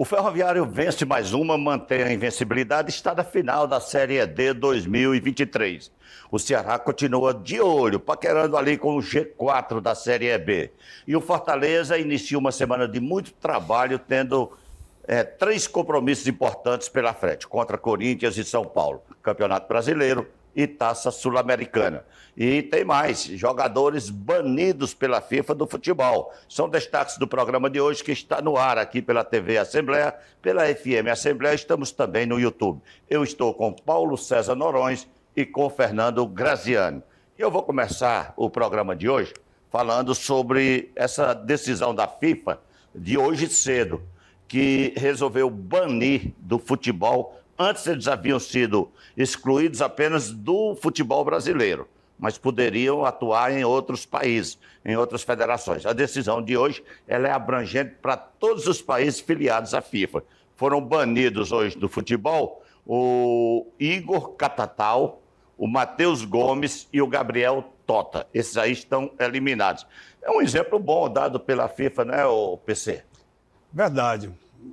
O Ferroviário vence mais uma, mantém a invencibilidade e está na final da Série D 2023. O Ceará continua de olho, paquerando ali com o G4 da Série B. E o Fortaleza inicia uma semana de muito trabalho, tendo 3 compromissos importantes pela frente, contra Corinthians e São Paulo. Campeonato Brasileiro e Taça Sul-Americana. E tem mais, jogadores banidos pela FIFA do futebol. São destaques do programa de hoje, que está no ar aqui pela TV Assembleia, pela FM Assembleia, estamos também no YouTube. Eu estou com Paulo César Norões e com Fernando Graziani. E eu vou começar o programa de hoje falando sobre essa decisão da FIFA de hoje cedo, que resolveu banir do futebol. Antes eles haviam sido excluídos apenas do futebol brasileiro, mas poderiam atuar em outros países, em outras federações. A decisão de hoje ela é abrangente para todos os países filiados à FIFA. Foram banidos hoje do futebol o Igor Catatal, o Matheus Gomes e o Gabriel Tota. Esses aí estão eliminados. É um exemplo bom dado pela FIFA, né, o PC? Verdade.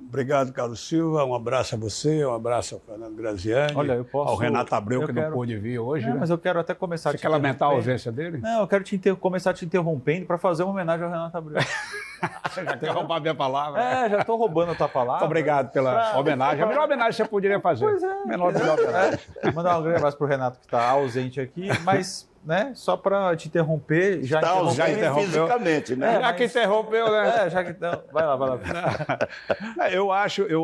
Obrigado, Carlos Silva. Um abraço a você, um abraço ao Fernando Graziani. Olha, eu posso... ao Renato Abreu, que não pôde vir hoje. Não, né? Mas eu quero até começar Você quer lamentar a ausência dele? Não, eu quero começar te interrompendo para fazer uma homenagem ao Renato Abreu. Você já quer roubar a minha palavra? Já estou roubando a tua palavra. Muito obrigado pela homenagem. A melhor homenagem que você poderia fazer. Pois é. Menor homenagem. Mandar um grande abraço para o Renato, que está ausente aqui, mas... Né? Só para te interromper, já interrompeu fisicamente, né? Já que interrompeu, né? Já que então, vai lá. Eu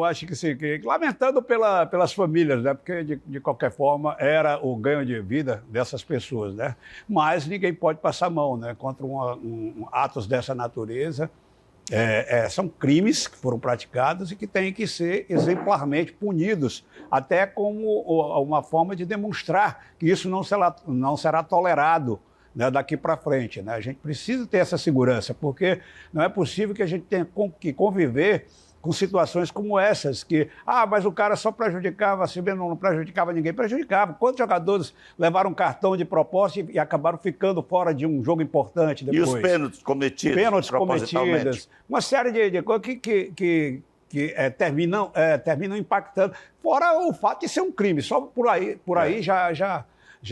acho que sim, lamentando pelas famílias, né? Porque de qualquer forma era o ganho de vida dessas pessoas, né? Mas ninguém pode passar a mão, né? Contra atos dessa natureza. São crimes que foram praticados e que têm que ser exemplarmente punidos, até como uma forma de demonstrar que isso não será tolerado, né, daqui para frente. Né? A gente precisa ter essa segurança, porque não é possível que a gente tenha que conviver com situações como essas, que, mas o cara só prejudicava, se bem não prejudicava ninguém, prejudicava. Quantos jogadores levaram cartão de propósito e acabaram ficando fora de um jogo importante depois? E os pênaltis cometidos? Pênaltis cometidos, uma série de coisas que terminam impactando. Fora o fato de ser um crime, só por aí já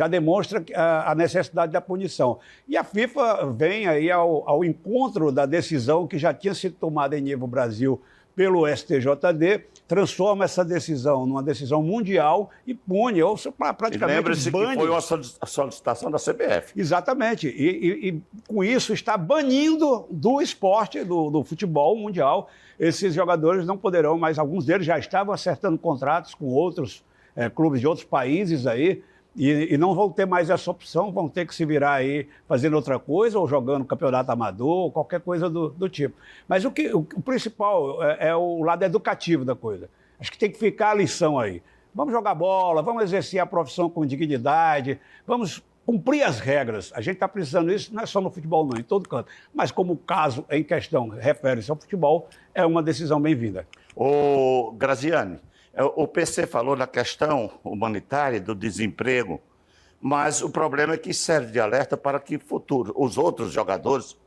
demonstra a necessidade da punição. E a FIFA vem aí ao encontro da decisão que já tinha sido tomada em nível Brasil pelo STJD, transforma essa decisão numa decisão mundial e pune, ou praticamente lembre-se bane. Que foi uma solicitação da CBF. Exatamente. E com isso está banindo do esporte, do futebol mundial. Esses jogadores não poderão mais, alguns deles já estavam acertando contratos com outros clubes de outros países aí, e não vão ter mais essa opção, vão ter que se virar aí fazendo outra coisa, ou jogando campeonato amador, ou qualquer coisa do tipo. Mas o principal é o lado educativo da coisa. Acho que tem que ficar a lição aí. Vamos jogar bola, vamos exercer a profissão com dignidade, vamos cumprir as regras. A gente está precisando disso, não é só no futebol não, em todo canto. Mas como o caso em questão refere-se ao futebol, é uma decisão bem-vinda. Ô, Graziani, o PC falou na questão humanitária do desemprego, mas o problema é que serve de alerta para que os outros jogadores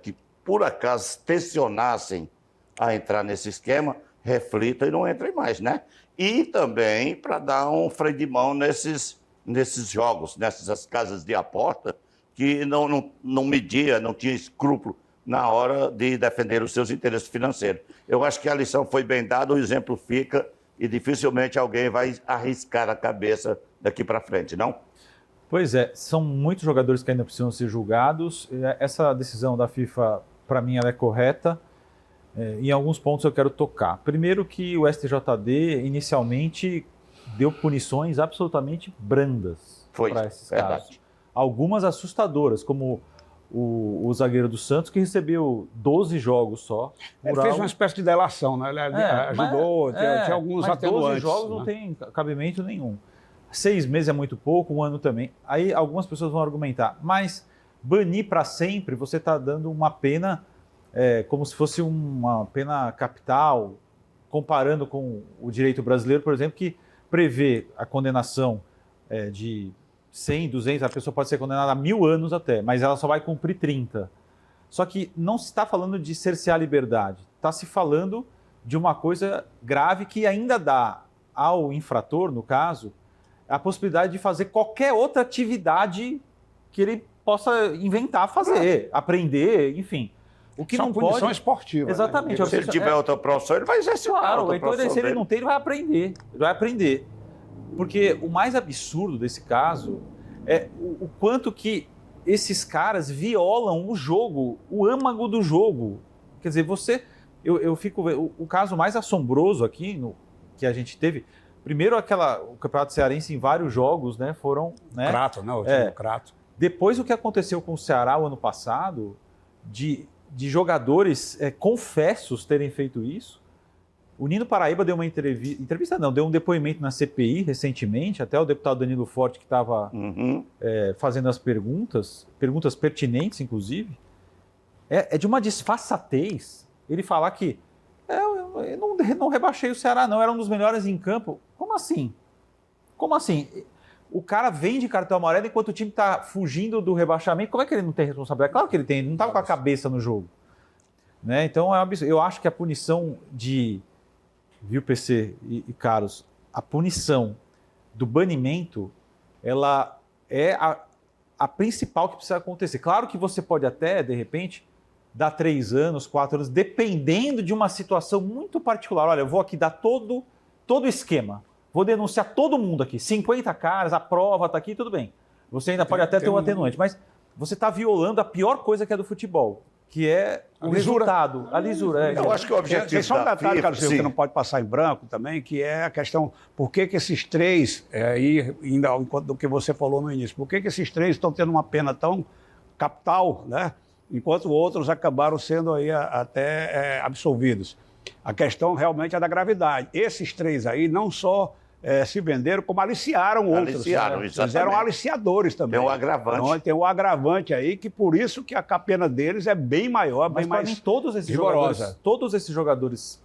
que por acaso tensionassem a entrar nesse esquema, reflitam e não entrem mais, né? E também para dar um freio de mão nesses jogos, nessas casas de aposta, que não media, não tinha escrúpulo na hora de defender os seus interesses financeiros. Eu acho que a lição foi bem dada, o exemplo fica e dificilmente alguém vai arriscar a cabeça daqui para frente, não? Pois é, são muitos jogadores que ainda precisam ser julgados. Essa decisão da FIFA, para mim, ela é correta. Em alguns pontos eu quero tocar. Primeiro que o STJD inicialmente deu punições absolutamente brandas para esses casos. Algumas assustadoras, como o zagueiro do Santos, que recebeu 12 jogos só. Ele fez uma espécie de delação, né? Ele ajudou, tinha alguns atenuantes. 12 jogos não tem cabimento nenhum. 6 meses é muito pouco, 1 ano também. Aí algumas pessoas vão argumentar, mas banir para sempre, você está dando uma pena como se fosse uma pena capital, comparando com o direito brasileiro, por exemplo, que prevê a condenação de 100, 200, a pessoa pode ser condenada a 1000 anos até, mas ela só vai cumprir 30. Só que não se está falando de cercear a liberdade, está se falando de uma coisa grave que ainda dá ao infrator, no caso, a possibilidade de fazer qualquer outra atividade que ele possa inventar, fazer, aprender, enfim. O que Isso é não uma punição pode... esportiva. Exatamente. Né? Se ele tiver outra profissão, ele vai exercitar Claro, outra então profissão se ele dele. não tem, ele vai aprender. Ele vai aprender. Porque o mais absurdo desse caso é o quanto que esses caras violam o jogo, o âmago do jogo. Quer dizer, eu fico vendo, o caso mais assombroso aqui que a gente teve, primeiro o Campeonato Cearense em vários jogos, né, foram... Né, Crato, né? O time do Crato. Depois o que aconteceu com o Ceará o ano passado, de jogadores confessos terem feito isso. O Nino Paraíba deu uma deu um depoimento na CPI recentemente, até o deputado Danilo Forte que estava fazendo as perguntas pertinentes, inclusive. É de uma disfarçatez ele falar que eu não rebaixei o Ceará, não, era um dos melhores em campo. Como assim? Como assim? O cara vem de cartão amarelo enquanto o time está fugindo do rebaixamento. Como é que ele não tem responsabilidade? Claro que ele tem, ele não estava com a cabeça no jogo. Né? Então, eu acho que a punição viu, PC e Carlos, a punição do banimento, ela é a principal que precisa acontecer. Claro que você pode até, de repente, dar 3 anos, 4 anos, dependendo de uma situação muito particular. Olha, eu vou aqui dar todo o esquema. Vou denunciar todo mundo aqui, 50 caras, a prova está aqui, tudo bem. Você ainda pode até ter um atenuante, mas você está violando a pior coisa que é do futebol, que é o resultado, a lisura. Eu acho que o objetivo Tem só um detalhe, FIFA, Carlos, que não pode passar em branco também, que é a questão, por que esses 3, ainda do que você falou no início, por que esses 3 estão tendo uma pena tão capital, né? Enquanto outros acabaram sendo aí até absolvidos. A questão realmente é da gravidade. Esses 3 aí não só se venderam, como aliciaram outros. Aliciaram, exatamente. Eles eram aliciadores também. Tem um agravante. Então, tem um agravante aí, que por isso que a pena deles é bem maior, Mas bem mais mim, todos esses rigorosa. jogadores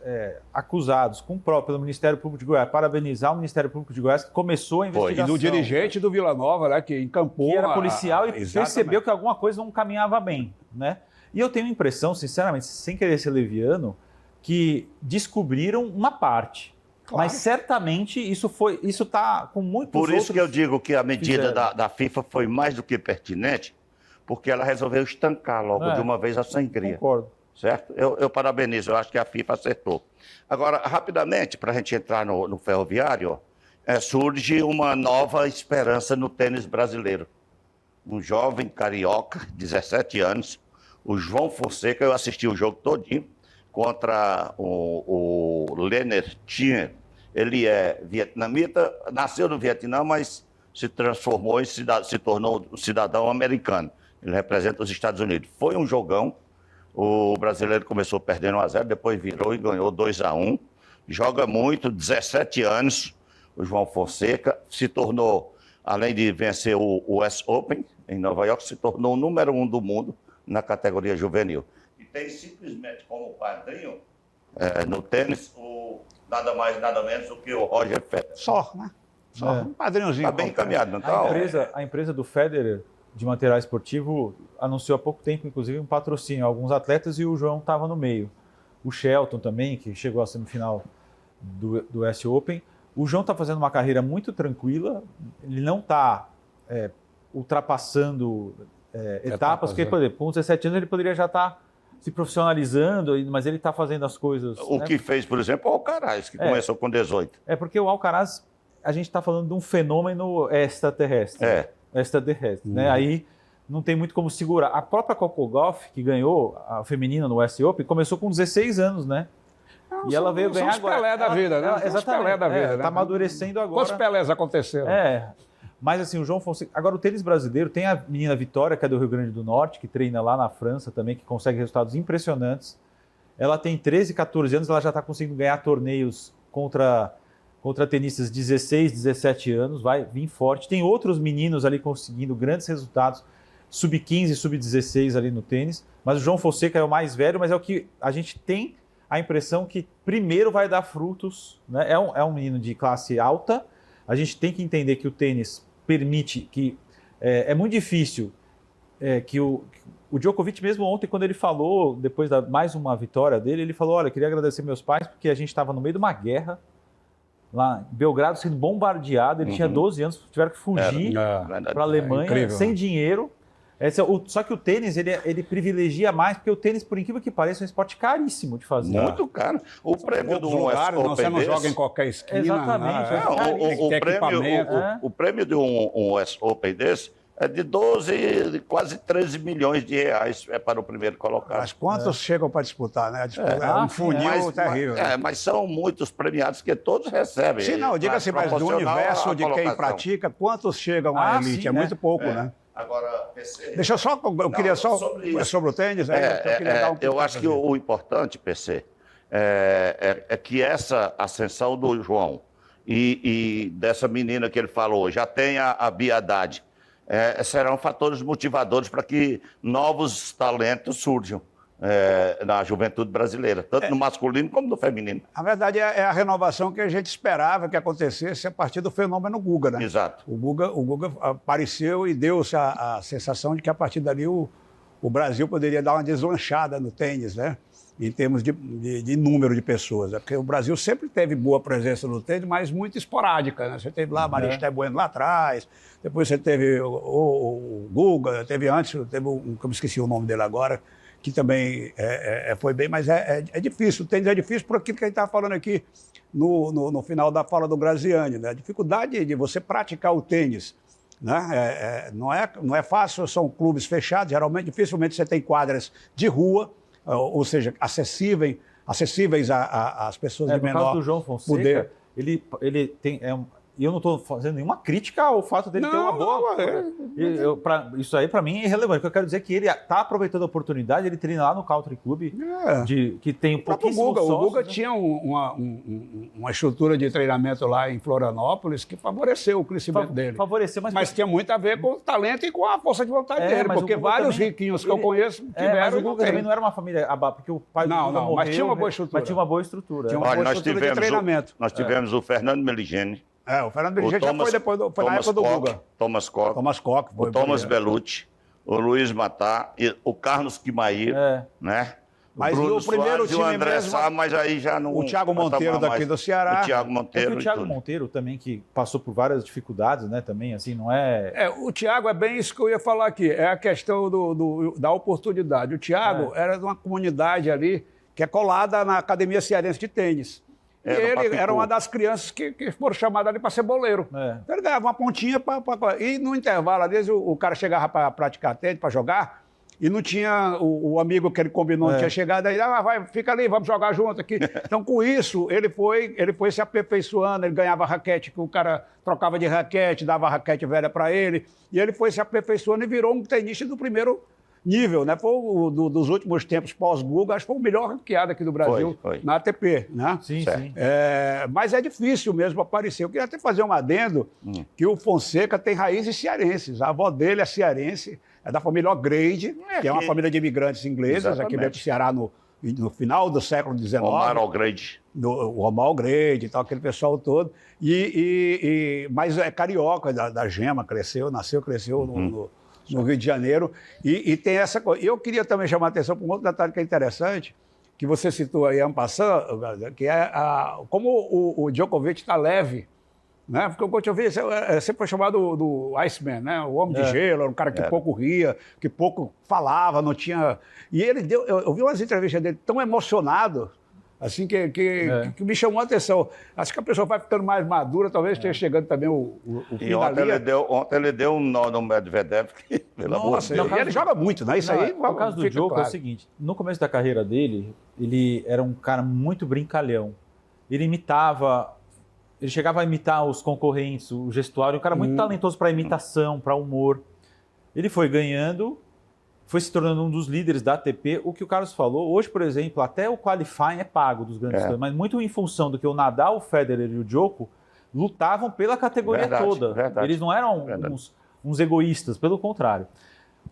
acusados pelo Ministério Público de Goiás, parabenizar o Ministério Público de Goiás, que começou a investigação. E do dirigente do Vila Nova, né, que encampou. Que era policial e exatamente. percebeu que alguma coisa não caminhava bem, né? E eu tenho a impressão, sinceramente, sem querer ser leviano, que descobriram uma parte. Claro. Mas certamente isso está com muitos Por isso outros que eu digo que a medida fizeram. da FIFA foi mais do que pertinente, porque ela resolveu estancar logo de uma vez a sangria. Concordo. Certo? Eu parabenizo, eu acho que a FIFA acertou. Agora, rapidamente, para a gente entrar no ferroviário, surge uma nova esperança no tênis brasileiro. Um jovem carioca, 17 anos, o João Fonseca, eu assisti o jogo todinho, contra o Lennart Thier. Ele é vietnamita, nasceu no Vietnã, mas se transformou se tornou um cidadão americano. Ele representa os Estados Unidos. Foi um jogão. O brasileiro começou perdendo 1-0, depois virou e ganhou 2-1. Joga muito, 17 anos. O João Fonseca se tornou, além de vencer o US Open em Nova York, se tornou o número 1 do mundo na categoria juvenil. E tem simplesmente como padrinho no tênis nada mais, nada menos do que o Roger Federer. Só, né? Só um padrinhozinho. Está bem encaminhado, não está? A empresa do Federer de material esportivo anunciou há pouco tempo, inclusive, um patrocínio a alguns atletas e o João estava no meio. O Shelton também, que chegou à semifinal do US Open. O João está fazendo uma carreira muito tranquila, ele não está ultrapassando etapas, porque, por exemplo, com 17 anos ele poderia já estar se profissionalizando, mas ele está fazendo as coisas... O que fez, por exemplo, o Alcaraz, que começou com 18. Porque o Alcaraz, a gente está falando de um fenômeno extraterrestre. Extraterrestre, né? Aí não tem muito como segurar. A própria Coco Gauff, que ganhou a feminina no US Open, começou com 16 anos, né? E ela veio ganhar agora. Os Pelé da vida, né? Exatamente. Pelé da vida, né? Está amadurecendo agora. Quantos Pelés aconteceram? Mas assim, o João Fonseca... Agora, o tênis brasileiro tem a menina Vitória, que é do Rio Grande do Norte, que treina lá na França também, que consegue resultados impressionantes. Ela tem 13, 14 anos, ela já está conseguindo ganhar torneios contra tenistas de 16, 17 anos, vai vir forte. Tem outros meninos ali conseguindo grandes resultados, sub-15, sub-16 ali no tênis. Mas o João Fonseca é o mais velho, mas é o que a gente tem a impressão que primeiro vai dar frutos, né? É um menino de classe alta. A gente tem que entender que o tênis permite que... É muito difícil que o Djokovic mesmo ontem, quando ele falou, depois da mais uma vitória dele, ele falou, olha, eu queria agradecer meus pais porque a gente estava no meio de uma guerra, lá em Belgrado sendo bombardeado, ele tinha 12 anos, tiveram que fugir para a Alemanha, incrível, sem dinheiro. Só que o tênis, ele privilegia mais, porque o tênis, por incrível que pareça, é um esporte caríssimo de fazer. Muito caro. O prêmio do US Open você não joga em qualquer esquina. Exatamente. O prêmio de um US Open desse é de 12, quase 13 milhões de reais para o primeiro colocado. Mas quantos chegam para disputar, né? É um funil terrível. Mas são muitos premiados que todos recebem. Sim, não, diga assim, mas do universo de quem pratica, quantos chegam à elite? Sim, é muito pouco, né? Agora, PC... Deixa eu só, queria só sobre o tênis. Eu acho que o importante, PC, é que essa ascensão do João e dessa menina que ele falou, já tem a Bia Haddad, serão fatores motivadores para que novos talentos surjam na juventude brasileira, tanto no masculino como no feminino. A verdade é a renovação que a gente esperava que acontecesse a partir do fenômeno Guga, né? Exato. O Guga apareceu e deu-se a sensação de que a partir dali o Brasil poderia dar uma deslanchada no tênis, né? Em termos de número de pessoas. Né? Porque o Brasil sempre teve boa presença no tênis, mas muito esporádica. Né? Você teve lá a Maria Esther Bueno lá atrás, depois você teve o Guga, teve antes, teve um que eu me esqueci o nome dele agora, que também foi bem, mas é difícil. O tênis é difícil por aquilo que a gente estava falando aqui no final da fala do Graziani. Né? A dificuldade de você praticar o tênis. Né? Não é fácil, são clubes fechados, geralmente, dificilmente você tem quadras de rua, ou seja, acessíveis às pessoas de menor no caso do João Fonseca, poder. Ele tem... E eu não estou fazendo nenhuma crítica ao fato dele ter uma boa... Isso aí, para mim, é irrelevante. O que eu quero dizer é que ele está aproveitando a oportunidade, ele treina lá no Country Club, que tem pouquíssimos sócios. O Guga tinha uma estrutura de treinamento lá em Florianópolis que favoreceu o crescimento dele. Favoreceu, mas tinha muito a ver com o talento e com a força de vontade dele, porque vários riquinhos que eu conheço tiveram... Mas o Guga também não era uma família abaixo, porque o pai do Guga morreu, mas tinha uma boa estrutura. Mas tinha uma boa estrutura. Tinha uma boa estrutura de treinamento. Nós tivemos o Fernando Meligeni. O Fernando Meligeni já foi na época do Guga. Thomas Koch, o Thomas Bellucci, o Luiz Matá, o Carlos Quimair, né? Mas o primeiro Soares, time o André mesmo, Sá, mas aí já não... O Thiago Monteiro daqui do Ceará. O Thiago Monteiro. O Thiago Monteiro também, que passou por várias dificuldades, né? Também, assim, não é... O Thiago é bem isso que eu ia falar aqui. É a questão da oportunidade. O Thiago era de uma comunidade ali que é colada na Academia Cearense de Tênis. E ele era uma das crianças que foram chamadas ali para ser boleiro. Então ele ganhava uma pontinha e no intervalo, às vezes o cara chegava para praticar tênis, para jogar, e não tinha o amigo que ele combinou, não tinha chegado, aí fica ali, vamos jogar junto aqui. Então, com isso, ele foi se aperfeiçoando, ele ganhava raquete, que o cara trocava de raquete, dava raquete velha para ele, e ele foi se aperfeiçoando e virou um tenista do primeiro nível, né? Foi dos últimos tempos pós-Guga, acho que foi o melhor ranqueado aqui do Brasil na ATP, né? Sim. Mas é difícil mesmo aparecer. Eu queria até fazer um adendo que o Fonseca tem raízes cearenses. A avó dele é cearense, é da família O'Grady, que é uma família de imigrantes ingleses, aqui veio para o Ceará no final do século XIX. Omar O'Grady. O Omar O'Grady e tal, aquele pessoal todo. Mas é carioca, da Gema, cresceu no Rio de Janeiro, e tem essa coisa. Eu queria também chamar a atenção para um outro detalhe que é interessante, que você citou aí, en passant, que é como o Djokovic está leve, né? Porque o Djokovic sempre foi chamado do Iceman, né? O homem de gelo, um cara que pouco ria, que pouco falava, não tinha... E ele eu vi umas entrevistas dele tão emocionado, assim, que me chamou a atenção. Acho que a pessoa vai ficando mais madura, talvez esteja chegando também o fim e ontem ele deu um nó no Medvedev. Nossa, ele joga muito, né? Isso aí... O caso do Djokovic é o seguinte, no começo da carreira dele, ele era um cara muito brincalhão. Ele chegava a imitar os concorrentes, o gestuário, um cara muito talentoso para imitação, para humor. Ele foi ganhando... foi se tornando um dos líderes da ATP. O que o Carlos falou, hoje, por exemplo, até o qualifying é pago dos grandes slams, mas muito em função do que o Nadal, o Federer e o Djoko lutavam pela categoria toda. Eles não eram uns egoístas, pelo contrário.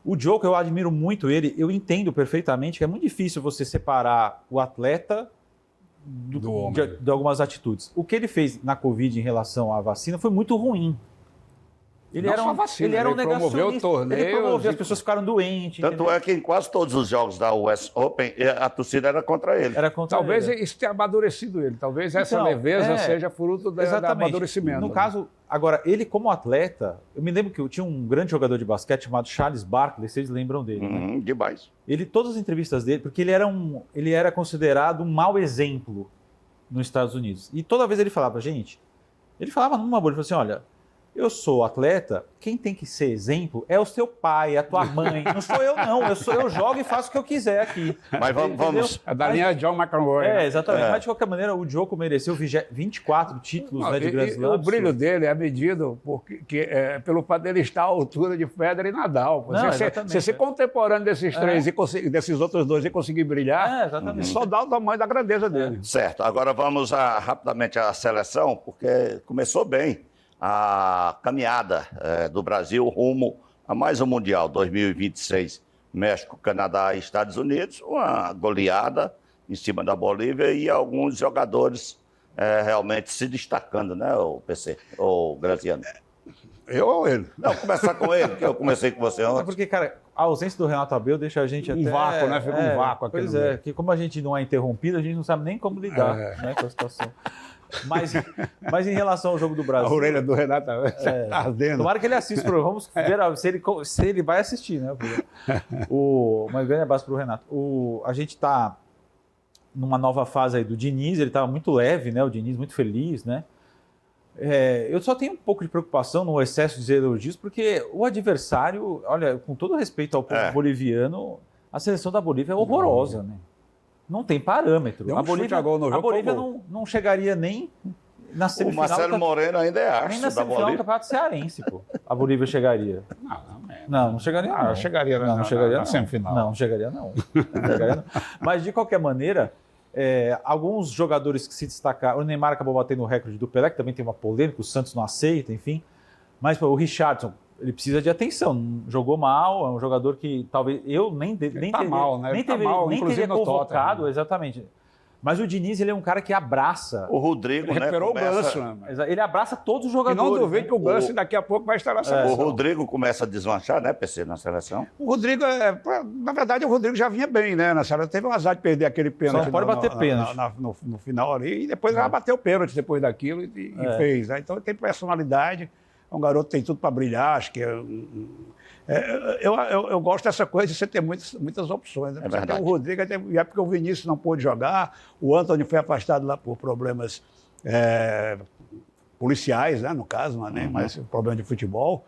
O Djoko, eu admiro muito ele, eu entendo perfeitamente que é muito difícil você separar o atleta de algumas atitudes. O que ele fez na Covid em relação à vacina foi muito ruim. Ele Não era só um, vacina, ele era um ele promoveu negacionista. torneios Ele promoveu, as e- pessoas ficaram doentes. Tanto entendeu? é que em quase todos os jogos da US Open, a torcida era contra ele. Era contra Talvez ele. isso tenha amadurecido ele. Talvez essa Então, leveza é, seja fruto do Exatamente. amadurecimento. No né? caso, agora, ele como atleta, eu me lembro que eu tinha um grande jogador de basquete chamado Charles Barkley, vocês lembram dele, né? Demais. Ele, todas as entrevistas dele, porque ele era considerado um mau exemplo nos Estados Unidos. E toda vez ele falava, ele falava numa boa, ele falou assim, olha, eu sou atleta, quem tem que ser exemplo é o seu pai, a tua mãe, não sou eu não, eu jogo e faço o que eu quiser aqui. Mas Entendeu? vamos. É da linha John McEnroe. É, né? exatamente. É. Mas de qualquer maneira, o Djokovic mereceu 24 títulos, né, de Grand E Slam. o brilho dele é medido pelo fato dele estar à altura de Federer e Nadal. Não, exatamente, Você ser contemporâneo desses três e desses outros dois e conseguir brilhar, exatamente. só dá o tamanho da grandeza dele. Certo, agora vamos rapidamente à seleção, porque começou bem a caminhada do Brasil rumo a mais um Mundial 2026. México, Canadá e Estados Unidos, uma goleada em cima da Bolívia e alguns jogadores realmente se destacando, né, o PC, o Graziano? Eu ou ele? Não, começar com ele, que eu comecei com você É ontem. porque, cara, a ausência do Renato Abreu deixa a gente Um até... vácuo, né? Fica um vácuo aqui Pois no é, meio. que como a gente não é interrompido, a gente não sabe nem como lidar né, com a situação. Mas em relação ao jogo do A Brasil... orelha do Renato está ardendo. Tomara que ele assista, vamos ver se ele vai assistir, né? Mas grande abraço para o Renato. A gente está numa nova fase aí do Diniz, ele estava muito leve, né? O Diniz muito feliz, né? Eu só tenho um pouco de preocupação no excesso de elogios, porque o adversário, olha, com todo respeito ao povo boliviano, a seleção da Bolívia é horrorosa, né? Não tem parâmetro. Deu um chute a gol no jogo, a Bolívia foi gol. não chegaria nem na O semifinal. Marcelo Moreno ainda é nem na astro da semifinal do Bolívia. Campeonato Cearense, pô. A Bolívia chegaria. Não chegaria não. Chegaria Não chegaria na não. semifinal. Não chegaria não. Não chegaria não. Mas, de qualquer maneira, alguns jogadores que se destacaram... O Neymar acabou batendo o recorde do Pelé, que também tem uma polêmica, o Santos não aceita, enfim. Mas pô, o Richarlison, ele precisa de atenção. Jogou mal, é um jogador que talvez... Eu nem teria, mal, né? nem Tá teria, mal, nem inclusive teria no convocado, Tottenham. exatamente. Mas o Diniz, ele é um cara que abraça... O Rodrigo, Ele né? recuperou o começa- Ganso, né? Ele abraça todos os E jogadores. não duvido né? que o Ganso daqui a pouco vai estar na O seleção. Rodrigo começa a deslanchar, né, PC, na seleção? O Rodrigo, na verdade, o Rodrigo já vinha bem, né? Na seleção teve um azar de perder aquele pênalti. não pode bater pênalti. No final ali, e depois já bateu o pênalti depois daquilo e fez. Né? Então ele tem personalidade, é um garoto que tem tudo para brilhar, acho que eu gosto dessa coisa de você ter muitas opções. Né? É verdade. Tem o Rodrigo, é porque o Vinícius não pôde jogar, o Antony foi afastado lá por problemas policiais, né, no caso, não é nem mais problema de futebol.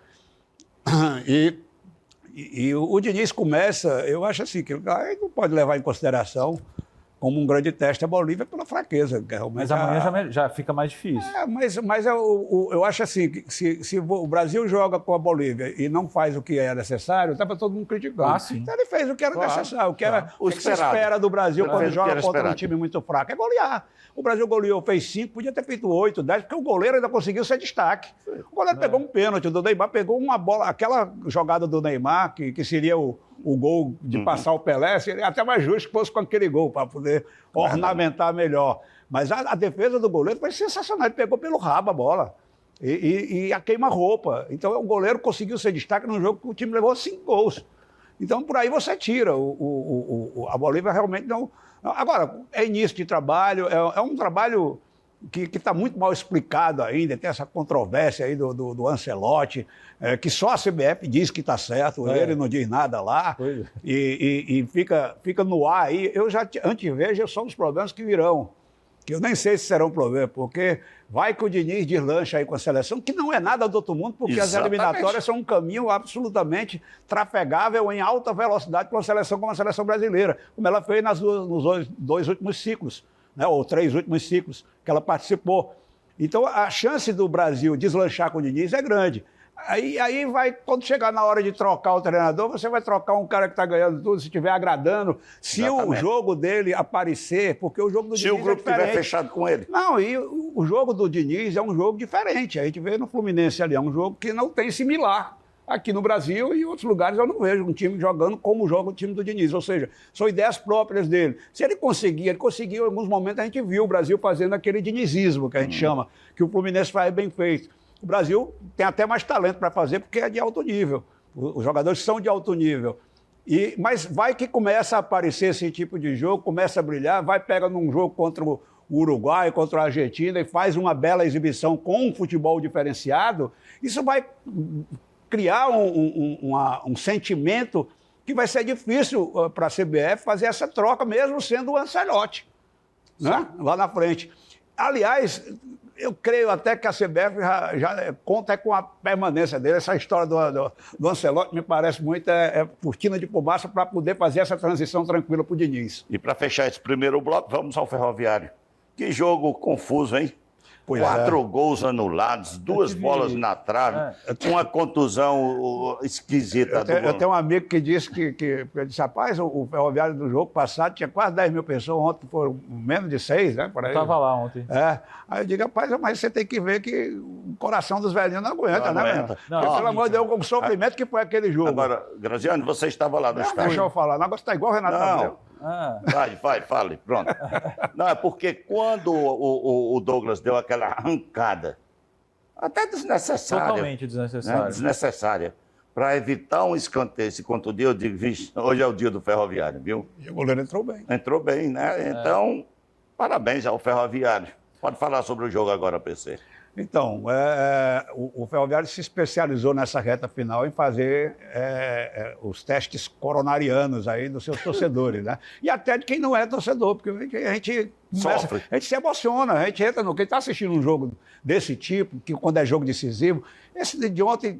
E o Diniz começa, eu acho assim, que ele não pode levar em consideração como um grande teste a Bolívia pela fraqueza. Que realmente Mas amanhã já fica mais difícil. mas eu acho assim, que se o Brasil joga com a Bolívia e não faz o que é necessário, estava todo mundo criticando. Ah, sim. Então ele fez o que era Claro, necessário, o que o que se esperado. espera do Brasil Ele quando fez o que joga era contra um esperado. time muito fraco, é golear. O Brasil goleou, fez 5, podia ter feito 8, 10, porque o goleiro ainda conseguiu ser destaque. O goleiro pegou um pênalti do Neymar, pegou uma bola, aquela jogada do Neymar, que seria o gol de passar o Pelé, seria até mais justo que fosse com aquele gol, para poder ornamentar melhor. Mas a defesa do goleiro foi sensacional, ele pegou pelo rabo a bola. E a queima-roupa. Então o goleiro conseguiu ser destaque num jogo que o time levou 5 gols. Então por aí você tira. A Bolívia realmente não... Agora, é início de trabalho, é um trabalho que está muito mal explicado ainda, tem essa controvérsia aí do Ancelotti, que só a CBF diz que está certo, ele não diz nada lá, e fica no ar aí. Eu já antevejo só os problemas que virão, que eu nem sei se serão problemas, porque vai que o Diniz deslancha aí com a seleção, que não é nada do outro mundo, porque as Exatamente. eliminatórias são um caminho absolutamente trafegável em alta velocidade para uma seleção como a seleção brasileira, como ela fez nos dois últimos ciclos, né, ou 3 últimos ciclos que ela participou. Então, a chance do Brasil deslanchar com o Diniz é grande. Aí vai, quando chegar na hora de trocar o treinador, você vai trocar um cara que está ganhando tudo, se estiver agradando, se Exatamente. o jogo dele aparecer, porque o jogo do Se Diniz o grupo é diferente. estiver fechado com ele. Não, e o jogo do Diniz é um jogo diferente. A gente vê no Fluminense ali, é um jogo que não tem similar. Aqui no Brasil e em outros lugares eu não vejo um time jogando como joga o time do Diniz. Ou seja, são ideias próprias dele. Se ele conseguiu em alguns momentos a gente viu o Brasil fazendo aquele dinizismo que a gente chama, que o Fluminense faz bem feito. O Brasil tem até mais talento para fazer, porque é de alto nível. Os jogadores são de alto nível. Mas vai que começa a aparecer esse tipo de jogo, começa a brilhar, pega num jogo contra o Uruguai, contra a Argentina e faz uma bela exibição com um futebol diferenciado, isso vai criar um sentimento que vai ser difícil para a CBF fazer essa troca, mesmo sendo o Ancelotti, né? Lá na frente. Aliás, eu creio até que a CBF já conta com a permanência dele. Essa história do Ancelotti me parece muito cortina de fumaça para poder fazer essa transição tranquila para o Diniz. E para fechar esse primeiro bloco, vamos ao Ferroviário. Que jogo confuso, hein? Pois 4 gols anulados, 2 bolas na trave, uma contusão esquisita. Eu tenho um amigo que disse que ele disse, rapaz, o Ferroviário do jogo passado tinha quase 10 mil pessoas, ontem foram menos de 6, né? Eu estava lá ontem. Aí eu digo, rapaz, mas você tem que ver que o coração dos velhinhos não aguenta, Não né? aguenta. Porque, pelo amor de Deus, o sofrimento que foi aquele jogo. Agora, Graziano, você estava lá no estádio. Deixa eu falar, o negócio está igual o Renato Abreu. Fale, pronto. Não, é porque quando o Douglas deu aquela arrancada, até desnecessária. Totalmente desnecessária. Né? Desnecessária. Para evitar um escanteio, se contundir, eu digo, vixe, hoje é o dia do Ferroviário, viu? E o goleiro entrou bem. Entrou bem, né? Então, parabéns ao Ferroviário. Pode falar sobre o jogo agora, PC. Então, o Ferroviário se especializou nessa reta final em fazer os testes coronarianos aí dos seus torcedores, né? E até de quem não é torcedor, porque a gente sofre. A gente se emociona, a gente entra no... Quem está assistindo um jogo desse tipo, que quando é jogo decisivo, esse de ontem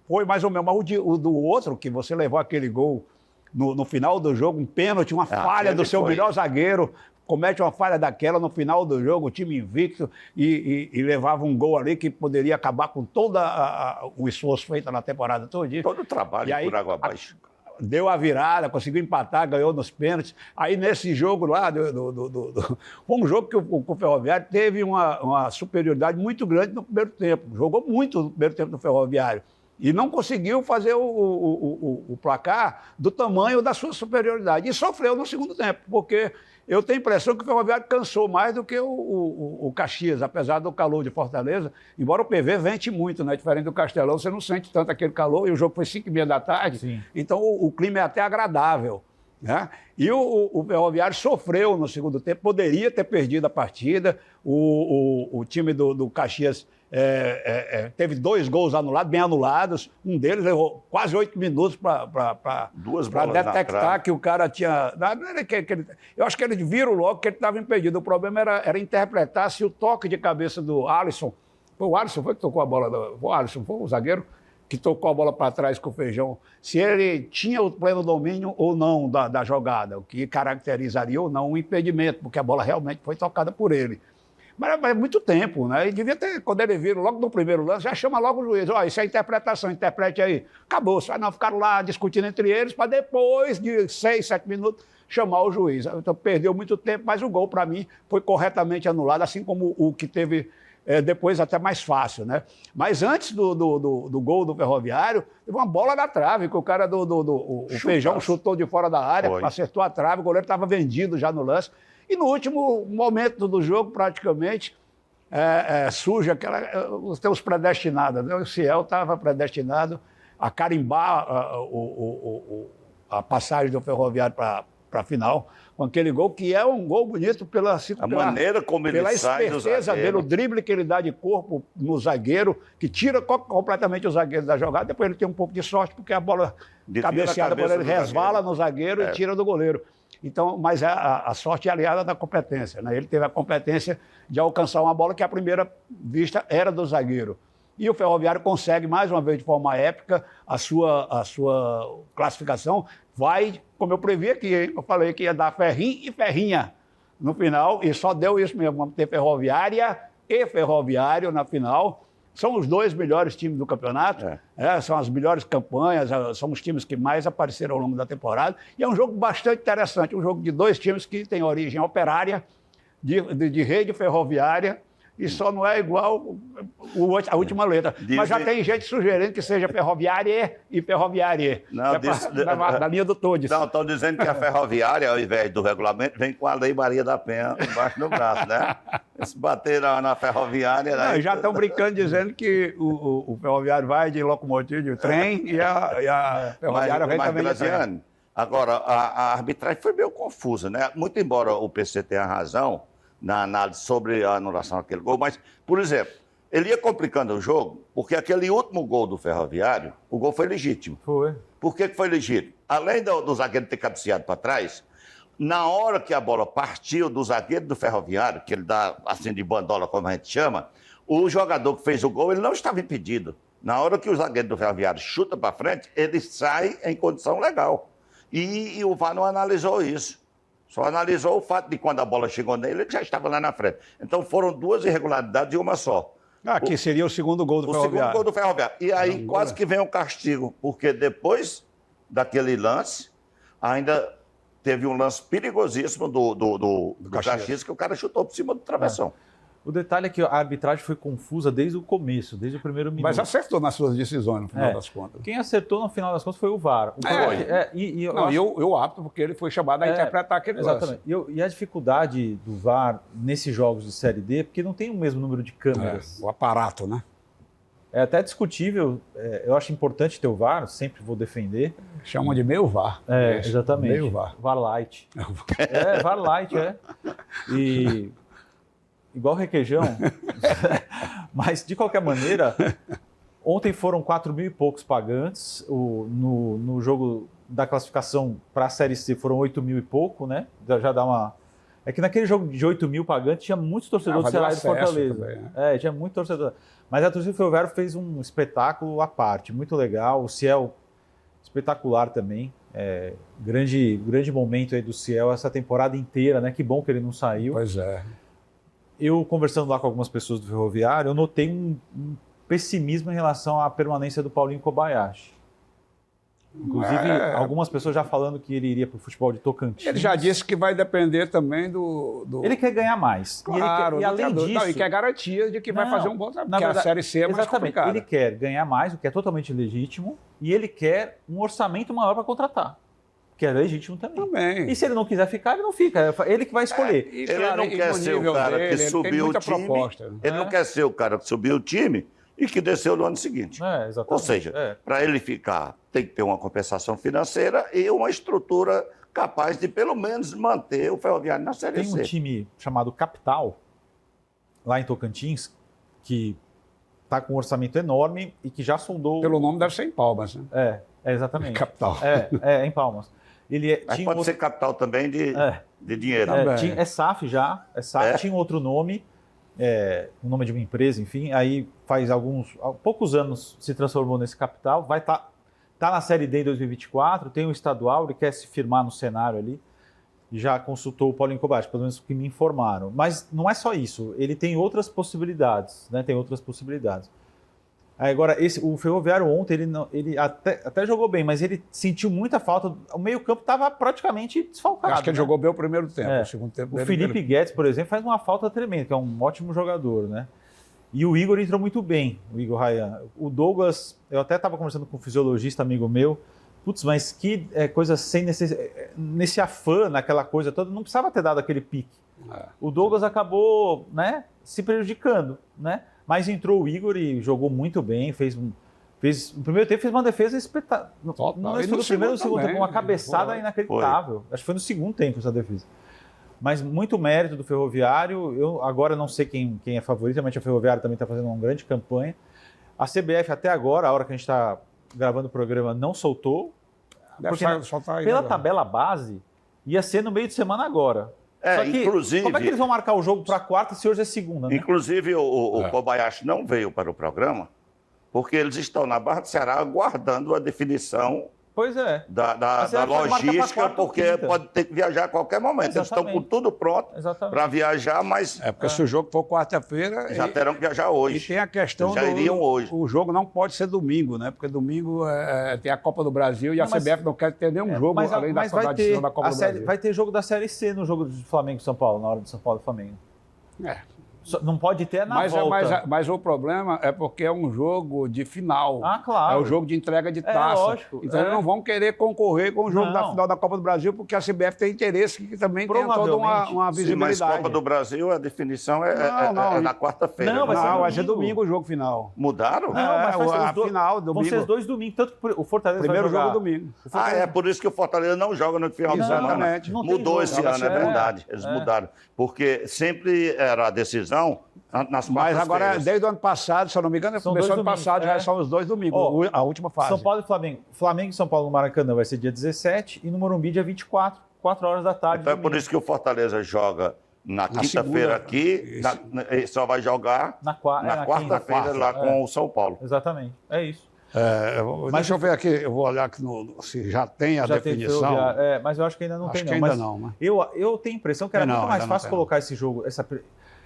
foi mais ou menos, mas o do outro, que você levou aquele gol no final do jogo, um pênalti, uma falha do seu melhor zagueiro, comete uma falha daquela no final do jogo, o time invicto, e levava um gol ali que poderia acabar com todo o esforço feito na temporada toda. Todo o trabalho aí, por água abaixo. Deu a virada, conseguiu empatar, ganhou nos pênaltis. Aí nesse jogo lá, foi um jogo que o Ferroviário teve uma superioridade muito grande no primeiro tempo. Jogou muito no primeiro tempo do Ferroviário. E não conseguiu fazer o placar do tamanho da sua superioridade. E sofreu no segundo tempo, porque eu tenho a impressão que o Ferroviário cansou mais do que o Caxias, apesar do calor de Fortaleza. Embora o PV vente muito, né? Diferente do Castelão, você não sente tanto aquele calor. E o jogo foi 5h30 da tarde, Sim. Então o clima é até agradável, né? E o Ferroviário sofreu no segundo tempo, poderia ter perdido a partida. O time do Caxias teve 2 gols anulados, bem anulados. Um deles levou quase 8 minutos para detectar que o cara tinha... Eu acho que ele viram logo que ele estava impedido. O problema era interpretar se o toque de cabeça do Alisson... Foi o Alisson que tocou a bola? Foi o Alisson, foi o zagueiro que tocou a bola para trás com o Feijão. Se ele tinha o pleno domínio ou não da jogada, o que caracterizaria ou não um impedimento, porque a bola realmente foi tocada por ele. Mas é muito tempo, né? E devia ter, quando ele viram logo no primeiro lance, já chama logo o juiz. Ó, isso é interpretação, interprete aí. Acabou. Só não ficaram lá discutindo entre eles para depois de 6, 7 minutos chamar o juiz. Então perdeu muito tempo, mas o gol, para mim, foi corretamente anulado, assim como o que teve depois até mais fácil, né? Mas antes do gol do Ferroviário, teve uma bola na trave, que o cara o Feijão chutou de fora da área, acertou a trave, o goleiro estava vendido já no lance. E no último momento do jogo, praticamente, surge os teus predestinados. Né? O Ciel estava predestinado a carimbar a passagem do Ferroviário para a final, com aquele gol, que é um gol bonito pela maneira como ele sai do zagueiro. Pela esperteza dele, o drible que ele dá de corpo no zagueiro, que tira completamente o zagueiro da jogada. Depois ele tem um pouco de sorte, porque a bola cabeceada por ele resvala no zagueiro e tira do goleiro. Então, mas a sorte é aliada da competência, né? Ele teve a competência de alcançar uma bola que à primeira vista era do zagueiro. E o Ferroviário consegue, mais uma vez, de forma épica, a sua classificação. Vai, como eu previ aqui, hein? Eu falei que ia dar Ferrinho e Ferrinha no final, e só deu isso mesmo. Vamos ter Ferroviária e Ferroviário na final. São os 2 melhores times do campeonato, são as melhores campanhas, são os times que mais apareceram ao longo da temporada. E é um jogo bastante interessante, um jogo de 2 times que têm origem operária, de rede ferroviária, e só não é igual a última letra. Mas já tem gente sugerindo que seja Ferroviária e Ferroviária. Não, da linha do Todes. Não, estão dizendo que a Ferroviária, ao invés do regulamento, vem com a Lei Maria da Penha embaixo do braço, né? Se bater na Ferroviária... Não, já estão brincando dizendo que o Ferroviário vai de locomotiva, de trem, e a Ferroviária vem também de trem. Agora, a arbitragem foi meio confusa, né? Muito embora o PC tenha razão na análise sobre a anulação daquele gol, mas, por exemplo, ele ia complicando o jogo, porque aquele último gol do Ferroviário, o gol foi legítimo. Foi. Por que foi legítimo? Além do zagueiro ter cabeceado para trás, na hora que a bola partiu do zagueiro do Ferroviário, que ele dá assim de bandola, como a gente chama, o jogador que fez o gol, ele não estava impedido. Na hora que o zagueiro do Ferroviário chuta para frente, ele sai em condição legal. E o VAR não analisou isso. Só analisou o fato de quando a bola chegou nele, ele já estava lá na frente. Então foram duas irregularidades e uma só. Que seria o segundo gol do Ferroviário. O segundo gol do Ferroviário. E aí quase que vem um castigo, porque depois daquele lance, ainda teve um lance perigosíssimo do Caxias, que o cara chutou por cima do travessão. O detalhe é que a arbitragem foi confusa desde o começo, desde o primeiro minuto. Mas acertou nas suas decisões, no final das contas. Quem acertou no final das contas foi o VAR. Eu apto, porque ele foi chamado a interpretar aquele lance. Exatamente. E a dificuldade do VAR nesses jogos de Série D, porque não tem o mesmo número de câmeras. O aparato, né? É até discutível, eu acho importante ter o VAR, sempre vou defender. Chamam de meio VAR. Exatamente. Meio VAR. VAR Light. VAR Light, E... igual requeijão. Mas, de qualquer maneira, ontem foram 4 mil e poucos pagantes. No jogo da classificação para a Série C foram 8 mil e pouco, né? Já dá uma... É que naquele jogo de 8 mil pagantes tinha muitos torcedores do Ceará e do Fortaleza. Também, né? Tinha muito torcedor. Mas a torcida do Ferroviário fez um espetáculo à parte, muito legal. O Ciel, espetacular também. Grande momento aí do Ciel essa temporada inteira, né? Que bom que ele não saiu. Pois é. Eu, conversando lá com algumas pessoas do Ferroviário, eu notei um pessimismo em relação à permanência do Paulinho Kobayashi. Inclusive, algumas pessoas já falando que ele iria para o futebol de Tocantins. Ele já disse que vai depender também do... Ele quer ganhar mais. Claro, e além disso... e quer garantia de que vai fazer um bom trabalho, porque a Série C é mais complicada. Ele quer ganhar mais, o que é totalmente legítimo, e ele quer um orçamento maior para contratar. Que é legítimo também. E se ele não quiser ficar, ele não fica. Ele que vai escolher. Ele não quer ser o cara que subiu o time. Ele não quer ser o cara que subiu o time e que desceu no ano seguinte. Exatamente. Ou seja, para ele ficar, tem que ter uma compensação financeira e uma estrutura capaz de, pelo menos, manter o Ferroviário na Série C. Tem um time chamado Capital, lá em Tocantins, que está com um orçamento enorme e que já sondou... Pelo nome deve ser em Palmas, né? Exatamente. Capital. Em Palmas. Mas pode ser capital também de dinheiro. É SAF já, tinha outro nome, o nome de uma empresa, enfim, aí faz poucos anos se transformou nesse capital, vai tá na Série D em 2024, tem um estadual, ele quer se firmar no cenário ali, já consultou o Paulinho Kobayashi, pelo menos o que me informaram. Mas não é só isso, ele tem outras possibilidades, né? Agora, o Ferroviário ontem, ele até jogou bem, mas ele sentiu muita falta. O meio-campo estava praticamente desfalcado. Acho que ele jogou bem o primeiro tempo. O segundo tempo o Felipe Guedes, por exemplo, faz uma falta tremenda, que é um ótimo jogador, né? E o Igor entrou muito bem, o Igor Rayan. O Douglas, eu até estava conversando com um fisiologista amigo meu, mas que coisa sem necessidade, nesse afã, naquela coisa toda, não precisava ter dado aquele pique. O Douglas acabou, né, se prejudicando, né? Mas entrou o Igor e jogou muito bem, no primeiro tempo fez uma defesa espetacular. Não foi no primeiro ou no segundo tempo, uma cabeçada inacreditável. Acho que foi no segundo tempo essa defesa. Mas muito mérito do Ferroviário. Eu agora não sei quem é favorito, realmente o Ferroviário também está fazendo uma grande campanha. A CBF até agora, a hora que a gente está gravando o programa, não soltou. Pela tabela base, ia ser no meio de semana agora. Só que, inclusive, como é que eles vão marcar o jogo para quarta se hoje é segunda, né? Inclusive, o Kobayashi não veio para o programa porque eles estão na Barra do Ceará aguardando a definição da logística, porque pode ter que viajar a qualquer momento. Eles estão com tudo pronto para viajar, mas... porque se o jogo for quarta-feira... Já terão que viajar hoje. E tem a questão iriam hoje. O jogo não pode ser domingo, né? Porque domingo tem a Copa do Brasil e a CBF não quer ter nenhum jogo além da decisão da Copa do Brasil. Vai ter jogo da Série C no jogo do Flamengo e São Paulo, na hora do São Paulo e Flamengo. Não pode ter na volta. Mas o problema é porque é um jogo de final. Ah, claro. É um jogo de entrega de taça. Lógico. Então eles não vão querer concorrer com o jogo da Não. final da Copa do Brasil, porque a CBF tem interesse que também tenha toda uma Sim, mas visibilidade. Copa do Brasil, a definição é na quarta-feira. Não, né? Vai ser domingo o jogo final. Mudaram? Não, mas vai ser a os dois- final, domingo. Vão ser os 2 domingos, tanto que o Fortaleza Primeiro vai jogar. jogo domingo. É por isso que o Fortaleza não joga no final de semana. Exatamente. Não tem Mudou jogo, esse joga ano, é sempre. verdade. Eles mudaram. Porque sempre era a decisão nas Mas agora, quartas-feiras. desde o ano passado, se eu não me engano, São começou dois ano passado, domingos, já são os 2 domingos, Ó, a última fase. São Paulo e Flamengo. Flamengo e São Paulo no Maracanã vai ser dia 17 e no Morumbi dia 24, 4 horas da tarde. Então é por domingo. isso que o Fortaleza joga na quinta-feira segunda. aqui, e só vai jogar na na quinta, quarta-feira lá com o São Paulo. Exatamente, é isso. Deixa eu ver aqui, eu vou olhar aqui se já tem a Já tem definição. Ferroviário, mas eu acho que ainda não Acho tem, que não. ainda Mas não, né? eu tenho a impressão que era Não, muito mais ainda não fácil tem, colocar esse jogo,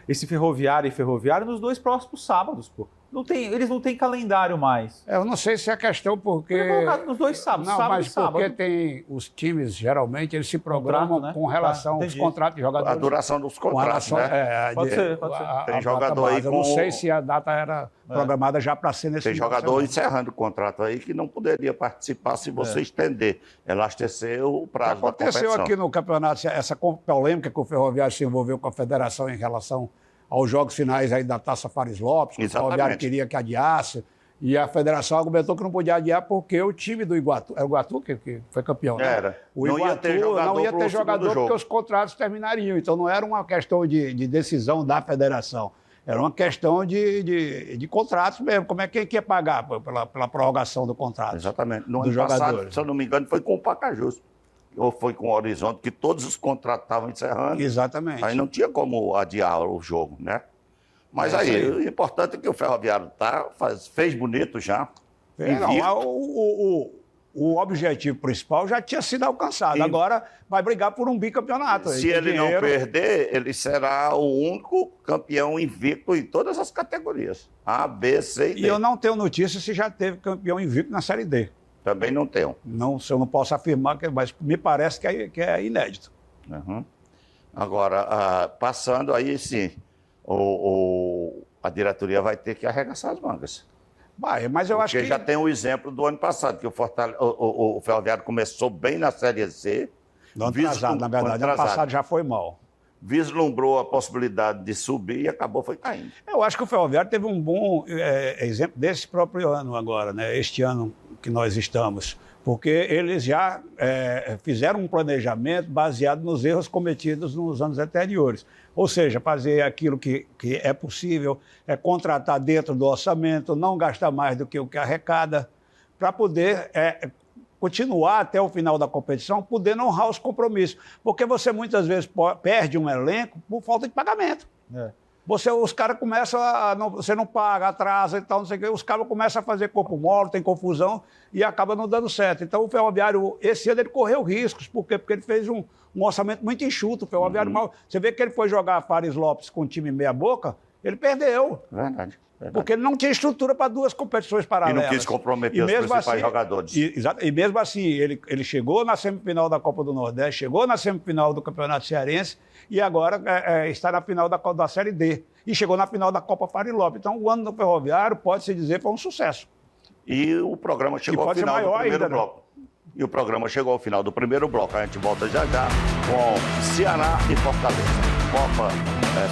esse Ferroviário e Ferroviário nos 2 próximos sábados, pô. Eles não têm calendário mais. Eu não sei se é questão porque... Podia colocar nos 2 sábados, Não, sábado mas e sábado. porque tem os times, geralmente, eles se programam Contrato, né? com relação aos entendi. contratos de jogadores. A duração dos Com contratos, relação, né? Pode ser, pode ser. Tem a jogador data aí base. Eu com não sei se a data era programada já para ser nesse Tem final de jogador semana. encerrando o contrato aí que não poderia participar se você estender, elastecer o prazo da Aconteceu competição. aqui no campeonato essa polêmica que o Ferroviário se envolveu com a federação em relação aos jogos finais aí da Taça Fares Lopes, que o Exatamente. Ferroviário queria que adiasse, e a federação argumentou que não podia adiar porque o time do Iguatu, era o Iguatu que foi campeão, né? Era. O Não Iguatu ia ter jogador não ia pro ter segundo jogador porque jogo. os contratos terminariam, então não era uma questão de decisão da federação, era uma questão de contratos mesmo, como é que ia pagar pela prorrogação do contrato. Exatamente. No dos ano passado, jogadores. se eu não me engano, foi com o Pacajus. Ou foi com o Horizonte, que todos os contratos estavam encerrando. Exatamente. Aí não tinha como adiar o jogo, né? Mas É isso aí, aí. o importante é que o Ferroviário fez bonito já. Não, invicto. o objetivo principal já tinha sido alcançado. E- Agora vai brigar por um bicampeonato. Se ele não perder, ele será o único campeão invicto em todas as categorias. A, B, C e D. E eu não tenho notícia se já teve campeão invicto na Série D. Também não tenho. Não, se eu não posso afirmar, mas me parece que é inédito. Uhum. Agora, passando aí, sim, a diretoria vai ter que arregaçar as mangas. Mas eu acho Porque que... já tem o exemplo do ano passado, que o Ferroviário começou bem na Série C. Do ano atrasado, na verdade. Ano passado já foi mal. Vislumbrou a possibilidade de subir e acabou foi caindo. Eu acho que o Ferroviário teve um bom exemplo desse próprio ano agora, né? Este ano que nós estamos. Porque eles já fizeram um planejamento baseado nos erros cometidos nos anos anteriores. Ou seja, fazer aquilo que é possível, contratar dentro do orçamento, não gastar mais do que o que arrecada, para poder continuar até o final da competição, podendo honrar os compromissos. Porque você muitas vezes perde um elenco por falta de pagamento. Os caras começam você não paga, atrasa e tal, não sei o quê, os caras começam a fazer corpo mole, tem confusão e acaba não dando certo. Então o Ferroviário, esse ano, ele correu riscos. Por quê? Porque ele fez um orçamento muito enxuto. O Ferroviário mal. Você vê que ele foi jogar Fares Lopes com um time meia-boca, ele perdeu. Verdade. Porque ele não tinha estrutura para 2 competições paralelas. E não quis comprometer os principais jogadores. E mesmo assim, ele chegou na semifinal da Copa do Nordeste, chegou na semifinal do Campeonato Cearense e agora está na final da Série D. E chegou na final da Copa Fares Lopes. Então, o ano do Ferroviário, pode-se dizer, foi um sucesso. E o programa chegou ao pode ser final do maior primeiro ainda, né? bloco. E o programa chegou ao final do primeiro bloco. A gente volta já com Ceará e Fortaleza. Copa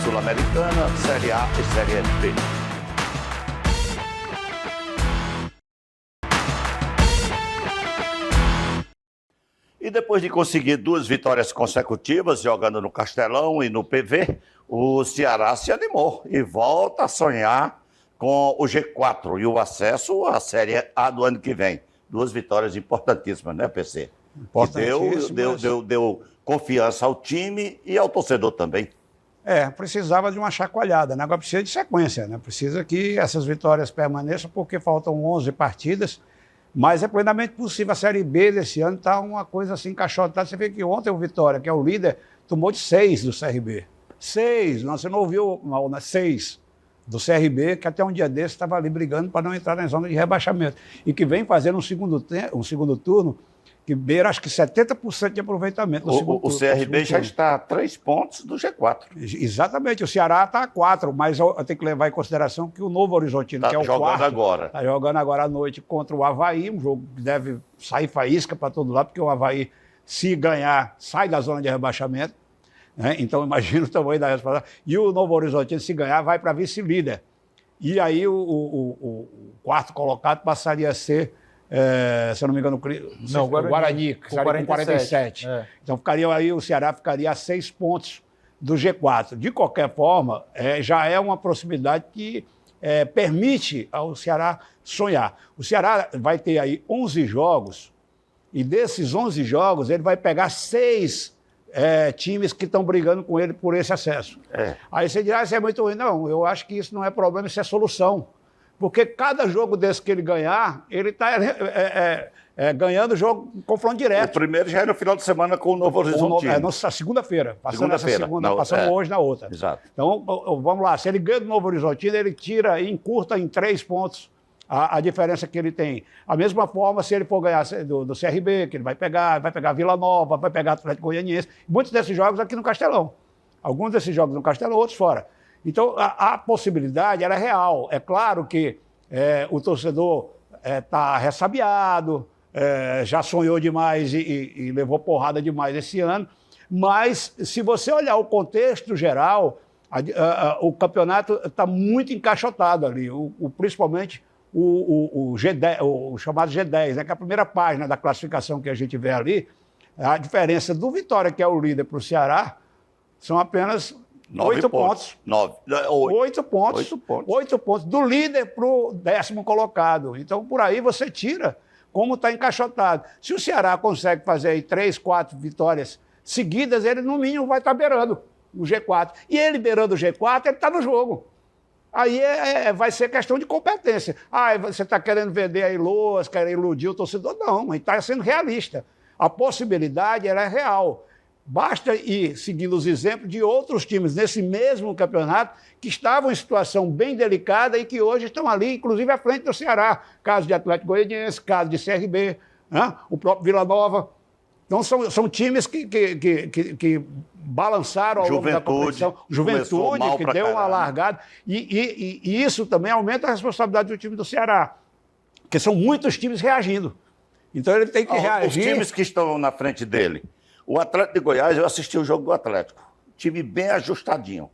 Sul-Americana, Série A e Série B. E depois de conseguir 2 vitórias consecutivas, jogando no Castelão e no PV, o Ceará se animou e volta a sonhar com o G4 e o acesso à Série A do ano que vem. 2 vitórias importantíssimas, né, PC? Que deu confiança ao time e ao torcedor também. Precisava de uma chacoalhada, né? Agora precisa de sequência, né? Precisa que essas vitórias permaneçam, porque faltam 11 partidas, mas é plenamente possível. A Série B desse ano está uma coisa assim encaixotada. Você vê que ontem o Vitória, que é o líder, tomou de 6 do CRB. 6, você não ouviu mal, né? 6 do CRB, que até um dia desse estava ali brigando para não entrar na zona de rebaixamento. E que vem fazendo um segundo turno que beira acho que 70% de aproveitamento no segundo O CRB já turno. está a 3 pontos do G4. Exatamente, o Ceará está a 4, mas eu tenho que levar em consideração que o Novo Horizontino, que é Está o jogando quarto, agora. está jogando agora à noite contra o Avaí, um jogo que deve sair faísca para todo lado, porque o Avaí, se ganhar, sai da zona de rebaixamento, né? Então imagina o tamanho da responsabilidade. E o Novo Horizontino, se ganhar, vai para vice-líder. E aí o quarto colocado passaria a ser, se eu não me engano, Não, o Guarani, que estaria com 47. É. Então o Ceará ficaria a 6 pontos do G4. De qualquer forma, já é uma proximidade que permite ao Ceará sonhar. O Ceará vai ter aí 11 jogos, e desses 11 jogos ele vai pegar 6 times que estão brigando com ele por esse acesso. Aí você dirá, isso é muito ruim. Não, eu acho que isso não é problema, isso é solução. Porque cada jogo desse que ele ganhar, ele está ganhando o jogo em confronto O direto. primeiro já é no final de semana com o Novo Horizontino. Nossa, segunda-feira. Passando essa Segunda-feira. segunda, Não, passando hoje na outra. Exato. Então, vamos lá. Se ele ganha do Novo Horizontino, ele tira e encurta em 3 pontos a diferença que ele tem. A mesma forma, se ele for ganhar do CRB, que ele vai pegar Vila Nova, vai pegar Atlético Goianiense. Muitos desses jogos aqui no Castelão. Alguns desses jogos no Castelão, outros fora. Então, a possibilidade ela é real. É claro que o torcedor está ressabiado, já sonhou demais e levou porrada demais esse ano, mas se você olhar o contexto geral, o campeonato está muito encaixotado ali, principalmente o G10, o chamado G10, né, que é a primeira página da classificação que a gente vê ali. A diferença do Vitória, que é o líder, para o Ceará, são apenas 8 pontos. 8 pontos. 8 pontos. 8 pontos do líder para o 10º colocado. Então, por aí você tira como está encaixotado. Se o Ceará consegue fazer aí 3, 4 vitórias seguidas, ele no mínimo vai estar beirando o G4. E ele beirando o G4, ele está no jogo. Aí vai ser questão de competência. Você está querendo vender aí loas, quer iludir o torcedor? Não, mas está sendo realista. A possibilidade ela é real. Basta ir seguindo os exemplos de outros times nesse mesmo campeonato que estavam em situação bem delicada e que hoje estão ali, inclusive à frente do Ceará. Caso de Atlético Goianiense, caso de CRB, né? O próprio Vila Nova. Então são times que balançaram ao longo da competição. Juventude, que deu uma largada. E isso também aumenta a responsabilidade do time do Ceará, porque são muitos times reagindo. Então ele tem que reagir. Os times que estão na frente dele. O Atlético de Goiás, eu assisti o jogo do Atlético. Time bem ajustadinho.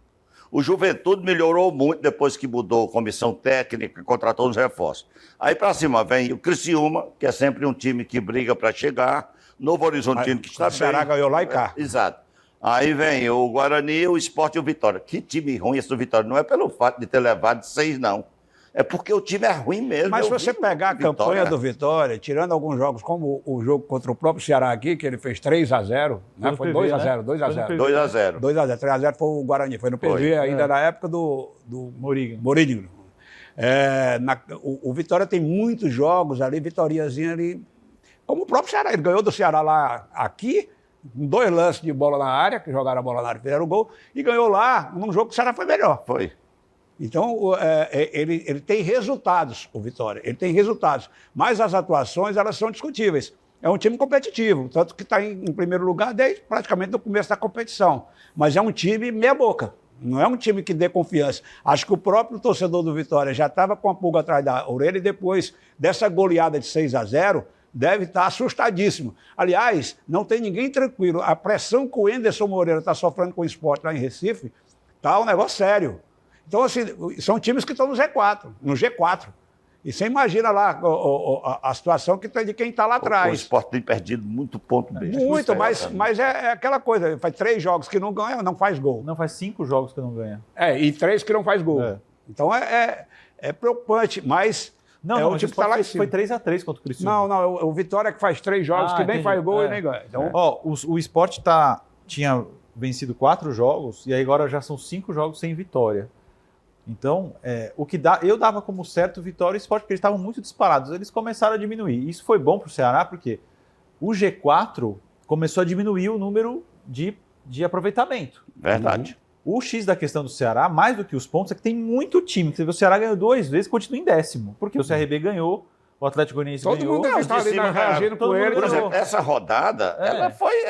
O Juventude melhorou muito depois que mudou a comissão técnica, contratou uns reforços. Aí para cima vem o Criciúma, que é sempre um time que briga para chegar. Novo Horizontino, que está bem. O Ceará ganhou lá e cá. Exato. Aí vem o Guarani, o Sport e o Vitória. Que time ruim esse do Vitória. Não é pelo fato de ter levado 6, não. É porque o time é ruim mesmo. Mas se você pegar a campanha do Vitória, tirando alguns jogos, como o jogo contra o próprio Ceará aqui, que ele fez 3-0, né? Foi 2-0, 2-0. 2-0. 2-0, 3-0 foi o Guarani, foi no PV ainda na época do Morínigo. O Vitória tem muitos jogos ali, vitoriazinha ali, como o próprio Ceará. Ele ganhou do Ceará lá aqui, com 2 lances de bola na área, que jogaram a bola na área e fizeram o gol, e ganhou lá num jogo que o Ceará foi melhor. Foi. Então, ele tem resultados, o Vitória, ele tem resultados, mas as atuações, elas são discutíveis. É um time competitivo, tanto que está em primeiro lugar desde praticamente no começo da competição, mas é um time meia boca, não é um time que dê confiança. Acho que o próprio torcedor do Vitória já estava com a pulga atrás da orelha e depois dessa goleada de 6-0, deve estar assustadíssimo. Aliás, não tem ninguém tranquilo. A pressão que o Enderson Moreira está sofrendo com o Sport lá em Recife está um negócio sério. Então, assim, são times que estão no G4. E você imagina lá a situação que tem de quem está lá atrás. O Sport tem perdido muito ponto mesmo. Muito, mas é aquela coisa, faz 3 jogos que não ganha, não faz gol. Não, faz 5 jogos que não ganha. E 3 que não faz gol. Então é preocupante, mas não, o time que está lá em cima. Foi 3-3 contra o Criciúma. Não, o Vitória que faz 3 jogos que nem faz gol e nem ganha. Então, o Sport tinha vencido 4 jogos e aí agora já são 5 jogos sem vitória. Então, eu dava como certo Vitória e Sport, porque eles estavam muito disparados. Eles começaram a diminuir. Isso foi bom para o Ceará, porque o G4 começou a diminuir o número de aproveitamento. Verdade. O X da questão do Ceará, mais do que os pontos, é que tem muito time. O Ceará ganhou 2 vezes e continua em 10º, porque o CRB ganhou, O Atlético Goianiense Todo ganhou. mundo Não, está de ali cima reagindo todo com mundo ele. Por ganhou. exemplo, essa rodada, É.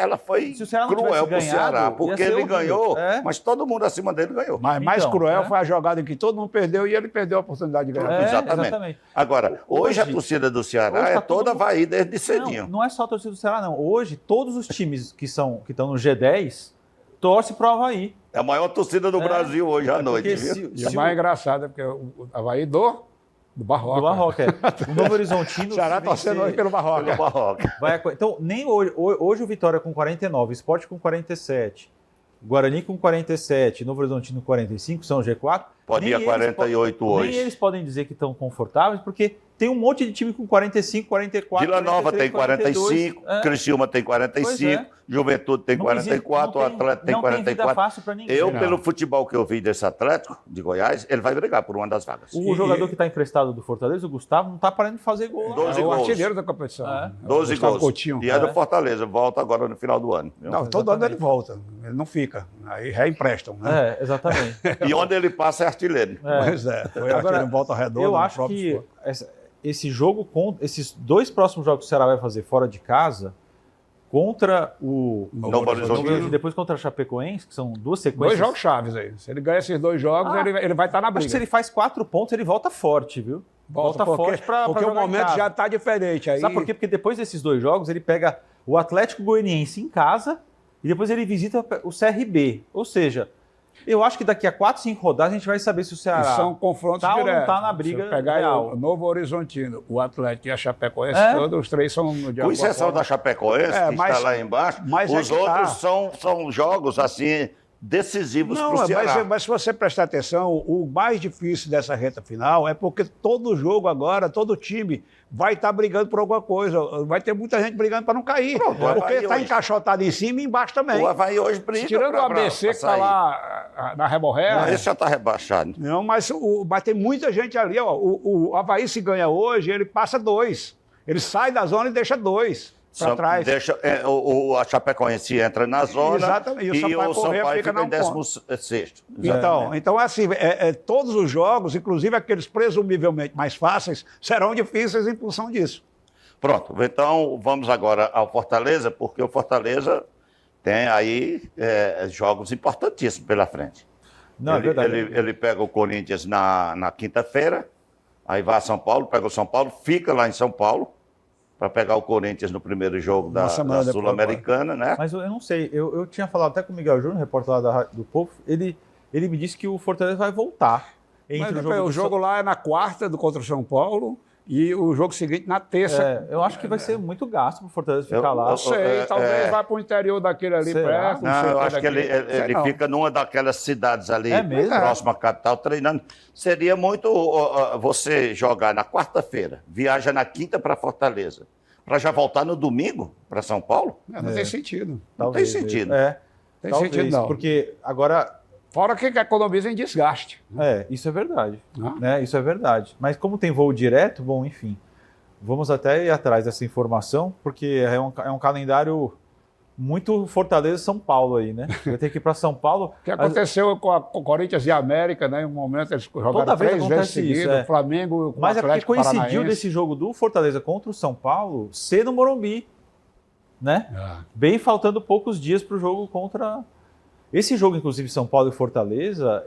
ela foi Se o Ceará não cruel tivesse para o Ceará, ganhado, porque ia ser ele horrível. ganhou, É. mas todo mundo acima dele ganhou. Mas mais Então, cruel né? foi a jogada em que todo mundo perdeu e ele perdeu a oportunidade de ganhar. Exatamente. Agora, hoje a torcida do Ceará hoje é tá todo toda mundo- Avaí desde cedinho. Não é só a torcida do Ceará, não. Hoje, todos os times que estão no G10 torcem para o Avaí. É a maior torcida do Brasil hoje à noite, Porque viu? E o mais engraçado é porque o Avaí do Barroca. Do Barroca, é. O Novo Horizontino... O Ceará se torcendo vencer, hoje pelo Barroca. Pelo Barroca. Então, nem hoje o Vitória com 49, Sport com 47, Guarani com 47, Novo Horizontino com 45, são o G4. Pode ir a 48 Nem hoje. eles podem dizer que estão confortáveis, porque tem um monte de time com 45, 44, Vila Nova 43, tem 45, 42. Criciúma tem 45, Juventude tem Não 44, o existe- Atlético tem não tem vida 44. fácil para ninguém. Eu, Não. pelo futebol que eu vi desse Atlético de Goiás, ele vai brigar por uma das vagas. O jogador que está emprestado do Fortaleza, o Gustavo, não está parando de fazer gol lá. 12 É o gols. artilheiro da competição. É. 12 Gustavo gols. Coutinho. E é do Fortaleza, volta agora no final do ano. viu? Não, todo ano ele volta. Ele não fica. Aí reemprestam, né? É, exatamente. E onde ele passa é artilheiro. Pois é. Foi Agora, aqui no Volta Redonda. Eu no acho próprio que esporte. esse jogo, esses dois próximos jogos que o Ceará vai fazer fora de casa, contra o Novo Horizontino. e depois contra a Chapecoense, que são duas Dois sequências. jogos chaves aí. Se ele ganha esses dois jogos, Ah, ele vai estar na Acho que briga. se ele faz 4 pontos, ele volta forte, viu? Volta forte para porque o momento já está diferente. Aí, Sabe por quê? Porque depois desses dois jogos, ele pega o Atlético Goianiense em casa e depois ele visita o CRB. Ou seja, eu acho que daqui a 4, 5 rodadas a gente vai saber se o Ceará são confrontos tá ou não diretos. tá na briga Se pegar real. o Novo Horizontino, o Atlético e a Chapecoense, É. todos os três são... de Com alguma exceção forma- da Chapecoense, É, que mas- está lá embaixo, mas é os que outros tá. são jogos assim decisivos Não, para o Ceará. mas se você prestar atenção, o mais difícil dessa reta final é porque todo jogo agora, todo time vai estar brigando por alguma coisa. Vai ter muita gente brigando para não cair. Pronto, o porque Avaí está hoje. encaixotado em cima e embaixo também. O Avaí hoje briga Tirando pra- o ABC pra que está sair. lá na Reborré. Não, esse já está rebaixado. Não, mas tem muita gente ali. Ó. O Avaí, se ganha hoje, ele passa 2. Ele sai da zona e deixa 2 para trás. A Chapecoense entra na zona Exatamente, e o e Sampaio o Corrêa Sampaio fica fica na em um ponto. 16º. Então assim, todos os jogos, inclusive aqueles presumivelmente mais fáceis, serão difíceis em função disso. Pronto, então vamos agora ao Fortaleza, porque o Fortaleza tem aí jogos importantíssimos pela frente. Não, é verdade. Ele pega o Corinthians na quinta-feira, aí vai a São Paulo, pega o São Paulo, fica lá em São Paulo, para pegar o Corinthians no primeiro jogo da semana depois, Sul-Americana, né? Mas eu não sei, eu tinha falado até com o Miguel Júnior, repórter lá do Povo, ele me disse que o Fortaleza vai voltar. Mas Entre o jogo lá é na quarta contra o São Paulo e o jogo seguinte na terça. eu acho que vai ser muito gasto para o Fortaleza ficar lá. Não sei, talvez vá para o interior daquele ali Será? perto. Não, sei eu qual acho que daquele. Sei ele não. fica numa daquelas cidades ali, É mesmo? próxima à capital, treinando. Seria muito você jogar na quarta-feira, viaja na quinta para Fortaleza, para já voltar no domingo para São Paulo? Não tem sentido. Não tem sentido. Tem Talvez, sentido não. porque agora... Fora que economiza em desgaste. Isso é verdade. Ah. Né? Isso é verdade. Mas como tem voo direto, bom, enfim. Vamos até ir atrás dessa informação, porque é um calendário muito Fortaleza-São Paulo aí, né? Vai ter que ir para São Paulo. O que aconteceu com o Corinthians e a América, né? Em um momento eles jogaram Toda vez 3 vezes acontece isso, seguidas, é. o Flamengo com Mas o é porque Atlético coincidiu Paranaense. desse jogo do Fortaleza contra o São Paulo ser no Morumbi, né? Ah. Bem faltando poucos dias para o jogo contra... Esse jogo, inclusive, São Paulo e Fortaleza,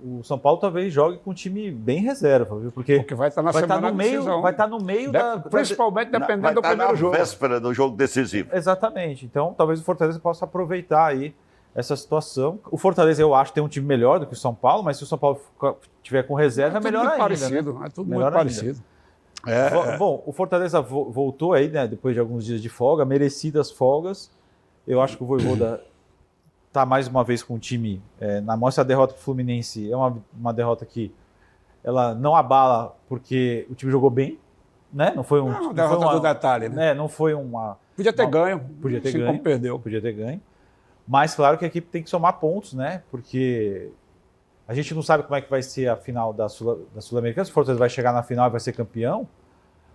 o São Paulo talvez jogue com um time bem reserva, viu? Porque Porque vai estar na vai estar semana no da meio, decisão. vai estar no meio da... Principalmente dependendo Vai do estar primeiro na jogo. véspera do jogo decisivo. Exatamente. Então, talvez o Fortaleza possa aproveitar aí essa situação. O Fortaleza, eu acho, tem um time melhor do que o São Paulo, mas se o São Paulo tiver com reserva, é tudo melhor muito ainda. parecido. Né? É tudo Melhor muito ainda. parecido. Bom, o Fortaleza voltou aí, né, depois de alguns dias de folga, merecidas folgas. Eu acho que o Vojvoda está mais uma vez com o time na mostra. A derrota do Fluminense é uma derrota que ela não abala porque o time jogou bem, né? Não foi Não, derrota do detalhe, né? Não foi uma... Podia ter ganho. Podia ter assim ganho. como perdeu. Podia ter ganho. Mas claro que a equipe tem que somar pontos, né? Porque a gente não sabe como é que vai ser a final da Sul-Americana, se o Fortaleza vai chegar na final e vai ser campeão.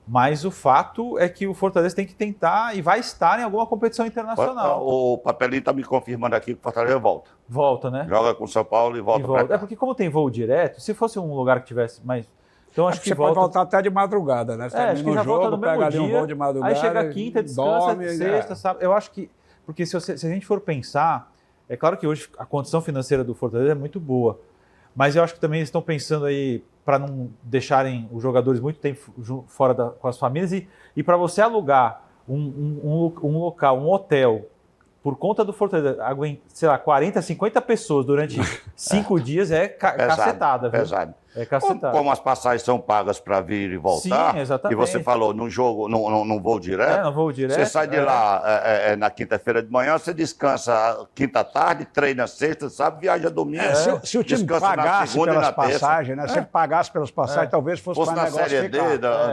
Mas o fato é que o Fortaleza tem que tentar e vai estar em alguma competição internacional. O papelinho está me confirmando aqui que o Fortaleza volta. Volta, né? Joga com o São Paulo e volta para cá. É porque como tem voo direto, se fosse um lugar que tivesse mais... Então acho que você pode voltar até de madrugada, né? Você acho que já volta no mesmo pega ali um dia, voo de madrugada, aí chega quinta, descansa, dorme, sexta, sábado. Eu acho que, porque se a gente for pensar, é claro que hoje a condição financeira do Fortaleza é muito boa, mas eu acho que também eles estão pensando aí para não deixarem os jogadores muito tempo fora com as famílias e para você alugar um local, um hotel, por conta do Fortaleza, sei lá, 40, 50 pessoas durante 5 dias cacetada, viu? Pesado. É cacetada. Como as passagens são pagas para vir e voltar, Sim, exatamente. e você falou num jogo, num voo direto, não vou direto. você sai de lá na quinta-feira de manhã, você descansa quinta tarde, treina sexta, sábado, viaja domingo. Se o time pagasse pelas passagens, né? Se ele pagasse pelas passagens, talvez fosse mais na negócio Série D,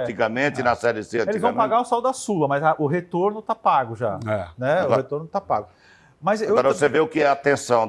antigamente, na Série C antigamente. Eles vão pagar o saldo da Sula, mas o retorno está pago já. Né? Agora, o retorno está pago. Mas agora você vê o que é a atenção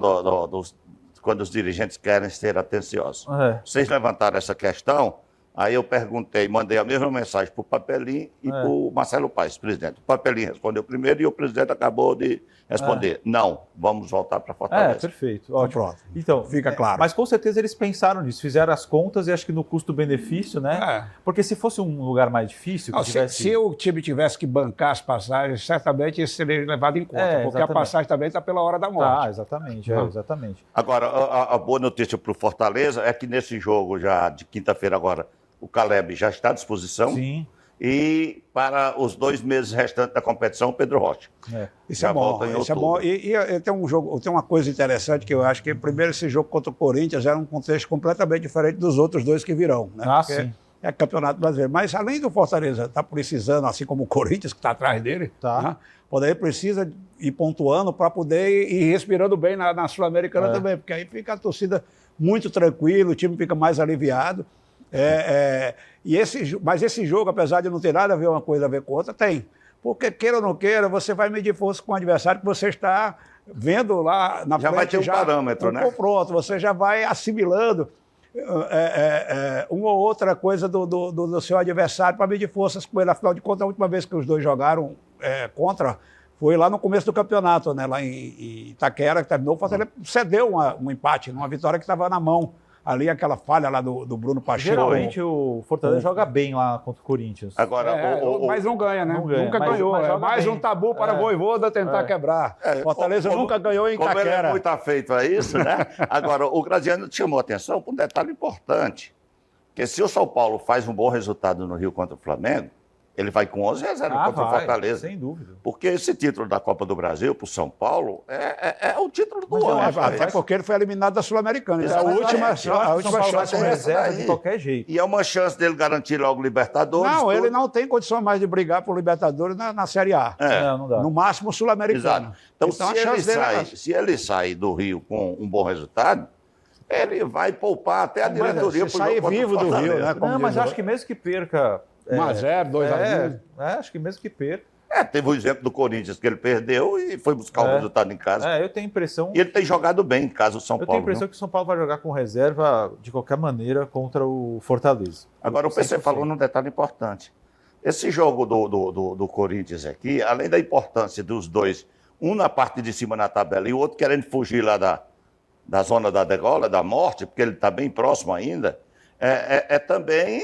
quando os dirigentes querem ser atenciosos. Vocês levantaram essa questão, aí eu perguntei, mandei a mesma mensagem para o Papelinho e para o Marcelo Paes, presidente. O Papelinho respondeu primeiro e o presidente acabou de responder. Não, vamos voltar para Fortaleza. Perfeito. Ótimo. Pronto. Então, fica claro. Mas com certeza eles pensaram nisso, fizeram as contas e acho que no custo-benefício, né? Porque se fosse um lugar mais difícil... Se o time tivesse que bancar as passagens, certamente isso seria levado em conta, porque exatamente. A passagem também está pela hora da morte. Exatamente, exatamente. Agora, a boa notícia para o Fortaleza é que nesse jogo já de quinta-feira agora, o Caleb já está à disposição. Sim. E para os 2 meses restantes da competição, o Pedro Rocha. Isso é bom, isso é bom. E tem uma coisa interessante que eu acho que, primeiro, esse jogo contra o Corinthians era um contexto completamente diferente dos outros 2 que virão. Né? Sim. É Campeonato Brasileiro. Mas, além do Fortaleza estar precisando, assim como o Corinthians, que está atrás dele, né? Poder precisa ir pontuando para poder ir respirando bem na Sul-Americana também, porque aí fica a torcida muito tranquila, o time fica mais aliviado. Mas esse jogo, apesar de não ter nada a ver uma coisa a ver com outra, tem. Porque, queira ou não queira, você vai medir força com o adversário que você está vendo lá na frente. Já vai ter um parâmetro, né? Pronto, você já vai assimilando uma ou outra coisa do seu adversário para medir forças com ele. Afinal de contas, a última vez que os dois jogaram contra foi lá no começo do campeonato, né? Lá em Itaquera, que terminou, o Fortaleza cedeu um empate, uma vitória que estava na mão. Ali, aquela falha lá do Bruno Pacheco. Geralmente o Fortaleza joga bem lá contra o Corinthians. Agora, mas não ganha, né? Não ganha, nunca ganhou. É mais um tabu para Vojvoda tentar quebrar. Fortaleza nunca ganhou em Itaquera. Como ele é muito afeito a isso, né? Agora, o Graziano chamou a atenção para um detalhe importante. Que se o São Paulo faz um bom resultado no Rio contra o Flamengo, ele vai com 11 reservas contra o Fortaleza. Sem dúvida. Porque esse título da Copa do Brasil para o São Paulo é o título do ano. Até porque ele foi eliminado da Sul-Americana. É a última chance. Reserva de qualquer jeito. E é uma chance dele garantir logo o Libertadores. Não, ele não tem condições mais de brigar por Libertadores na Série A. Não dá. No máximo Sul-Americano. Então se ele sai do Rio com um bom resultado, ele vai poupar até a diretoria para sair vivo do Rio, né? Não, mas acho que mesmo que perca... 1-0, 2-1. Acho que mesmo que perca. Teve o exemplo do Corinthians que ele perdeu e foi buscar o resultado em casa. Eu tenho a impressão... E ele tem jogado bem em casa, o São Paulo. Eu tenho a impressão que o São Paulo vai jogar com reserva de qualquer maneira contra o Fortaleza. Agora, o PC falou num detalhe importante. Esse jogo do Corinthians aqui, além da importância dos dois, um na parte de cima na tabela e o outro querendo fugir lá da zona da degola, da morte, porque ele está bem próximo ainda, é também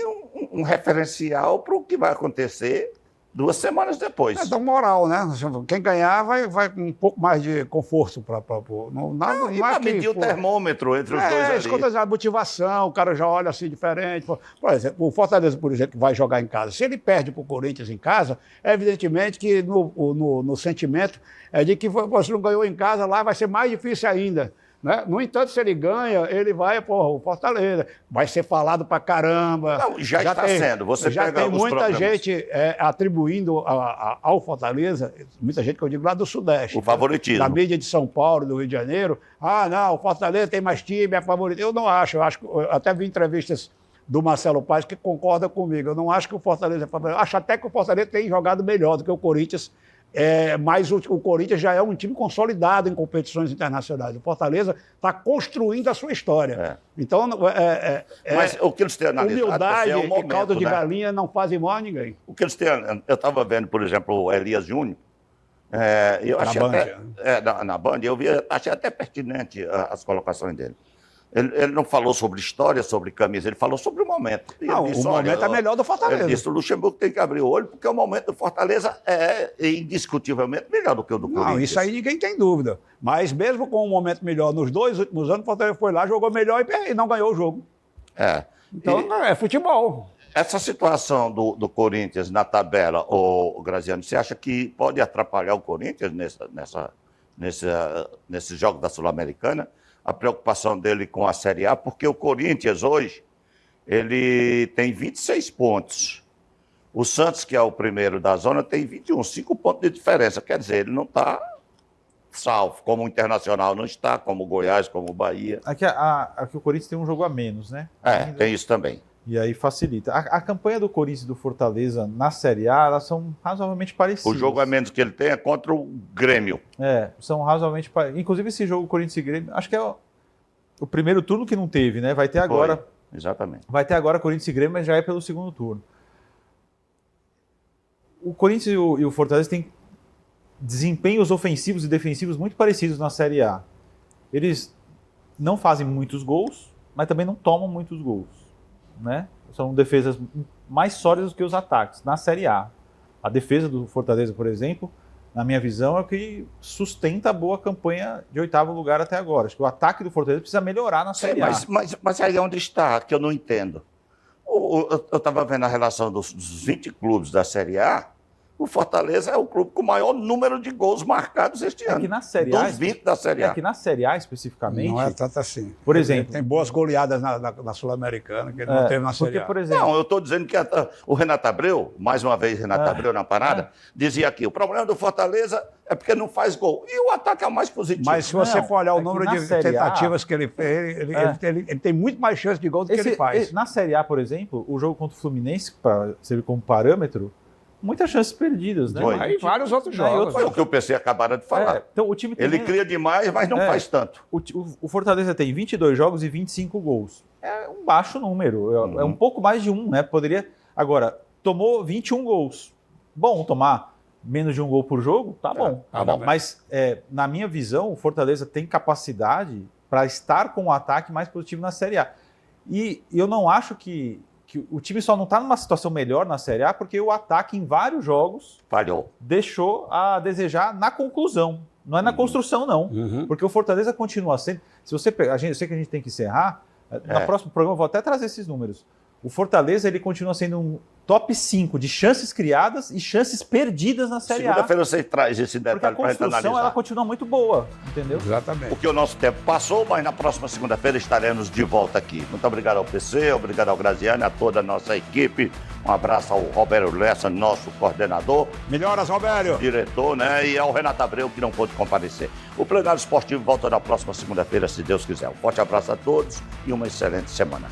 um referencial para o que vai acontecer 2 semanas depois. Dá moral, né? Quem ganhar vai com um pouco mais de conforto para para medir o termômetro entre os dois ali. Isso que a motivação, o cara já olha assim diferente. Por exemplo, o Fortaleza, por exemplo, que vai jogar em casa. Se ele perde para o Corinthians em casa, evidentemente que no sentimento é de que você não ganhou em casa, lá vai ser mais difícil ainda. Né? No entanto, se ele ganha, ele vai, o Fortaleza. Vai ser falado pra caramba. Não, já está sendo. Você já pega tem muita programas. Gente atribuindo ao Fortaleza, muita gente que eu digo lá do Sudeste. O favoritismo. Da mídia de São Paulo, do Rio de Janeiro. Não, o Fortaleza tem mais time, é favorito. Eu não acho. Eu até vi entrevistas do Marcelo Paes que concorda comigo. Eu não acho que o Fortaleza é favorito. Eu acho até que o Fortaleza tem jogado melhor do que o Corinthians. Mas o Corinthians já é um time consolidado em competições internacionais. O Fortaleza está construindo a sua história. Então, mas o que eles têm analisado humildade um momento, e caldo de galinha não fazem mal a ninguém. O que eles têm, eu estava vendo, por exemplo, o Elias Júnior. Eu achei na Band. Na Band, achei até pertinente as colocações dele. Ele não falou sobre história, sobre camisa, ele falou sobre o momento. E Não, ele disse, o momento é melhor do Fortaleza. Ele disse, o Luxemburgo tem que abrir o olho, porque o momento do Fortaleza é indiscutivelmente melhor do que o do Corinthians. Não, isso aí ninguém tem dúvida. Mas mesmo com um momento melhor nos 2 últimos anos, o Fortaleza foi lá, jogou melhor e não ganhou o jogo. É. Então, é futebol. Essa situação do Corinthians na tabela, o Graziano, você acha que pode atrapalhar o Corinthians nesse jogo da Sul-Americana? A preocupação dele com a Série A, porque o Corinthians hoje, ele tem 26 pontos. O Santos, que é o primeiro da zona, tem 21, 5 pontos de diferença. Quer dizer, ele não está salvo, como o Internacional não está, como o Goiás, como o Bahia. Aqui o Corinthians tem um jogo a menos, né? Tem isso também. E aí facilita. A campanha do Corinthians e do Fortaleza na Série A, elas são razoavelmente parecidas. O jogo a menos que ele tem é contra o Grêmio. São razoavelmente parecidas. Inclusive esse jogo Corinthians e Grêmio, acho que é o primeiro turno que não teve, né? Vai ter agora. Foi, exatamente. Vai ter agora Corinthians e Grêmio, mas já é pelo segundo turno. O Corinthians e o Fortaleza têm desempenhos ofensivos e defensivos muito parecidos na Série A. Eles não fazem muitos gols, mas também não tomam muitos gols, né? São defesas mais sólidas do que os ataques na Série A. A defesa do Fortaleza, por exemplo, na minha visão, é o que sustenta a boa campanha de 8º lugar até agora. Acho que o ataque do Fortaleza precisa melhorar na Série A. Mas aí é onde está, que eu não entendo. Eu estava vendo a relação dos 20 clubes da Série A. O Fortaleza é o clube com o maior número de gols marcados este ano. É que na Série A, dos 20 da Série A. É que na Série A, especificamente... Não é tanto assim. Por exemplo... Tem boas goleadas na Sul-Americana que ele não teve na Série A. Por exemplo, Não, eu estou dizendo que o Renato Abreu, mais uma vez Renato Abreu na parada, dizia aqui, o problema do Fortaleza é porque não faz gol. E o ataque é o mais positivo. Mas se você for olhar o número de Série tentativas que ele fez, ele tem muito mais chance de gol do que ele faz. Na Série A, por exemplo, o jogo contra o Fluminense, para servir como parâmetro, muitas chances perdidas, né? Foi. Aí vários outros jogos. Foi o que o PC acabaram de falar. Então, o time tem Ele cria demais, mas não faz tanto. O Fortaleza tem 22 jogos e 25 gols. É um baixo número, é um pouco mais de um, né? Poderia... Agora, tomou 21 gols. Bom, tomar menos de um gol por jogo, tá bom. Tá bom. Mas, na minha visão, o Fortaleza tem capacidade para estar com o ataque mais positivo na Série A. E eu não acho que o time só não está numa situação melhor na Série A porque o ataque em vários jogos falhou, deixou a desejar na conclusão. Não é na construção, não. Porque o Fortaleza continua sendo... Se você pegar, eu sei que a gente tem que encerrar. No próximo programa eu vou até trazer esses números. O Fortaleza ele continua sendo um top 5 de chances criadas e chances perdidas na Série A. Segunda-feira você traz esse detalhe para a gente analisar. Porque a construção ela continua muito boa, entendeu? Exatamente. Porque o nosso tempo passou, mas na próxima segunda-feira estaremos de volta aqui. Muito obrigado ao PC, obrigado ao Graziano, a toda a nossa equipe. Um abraço ao Roberto Lessa, nosso coordenador. Melhoras, Roberto. Diretor, né? E ao Renato Abreu, que não pôde comparecer. O Plenário Esportivo volta na próxima segunda-feira, se Deus quiser. Um forte abraço a todos e uma excelente semana.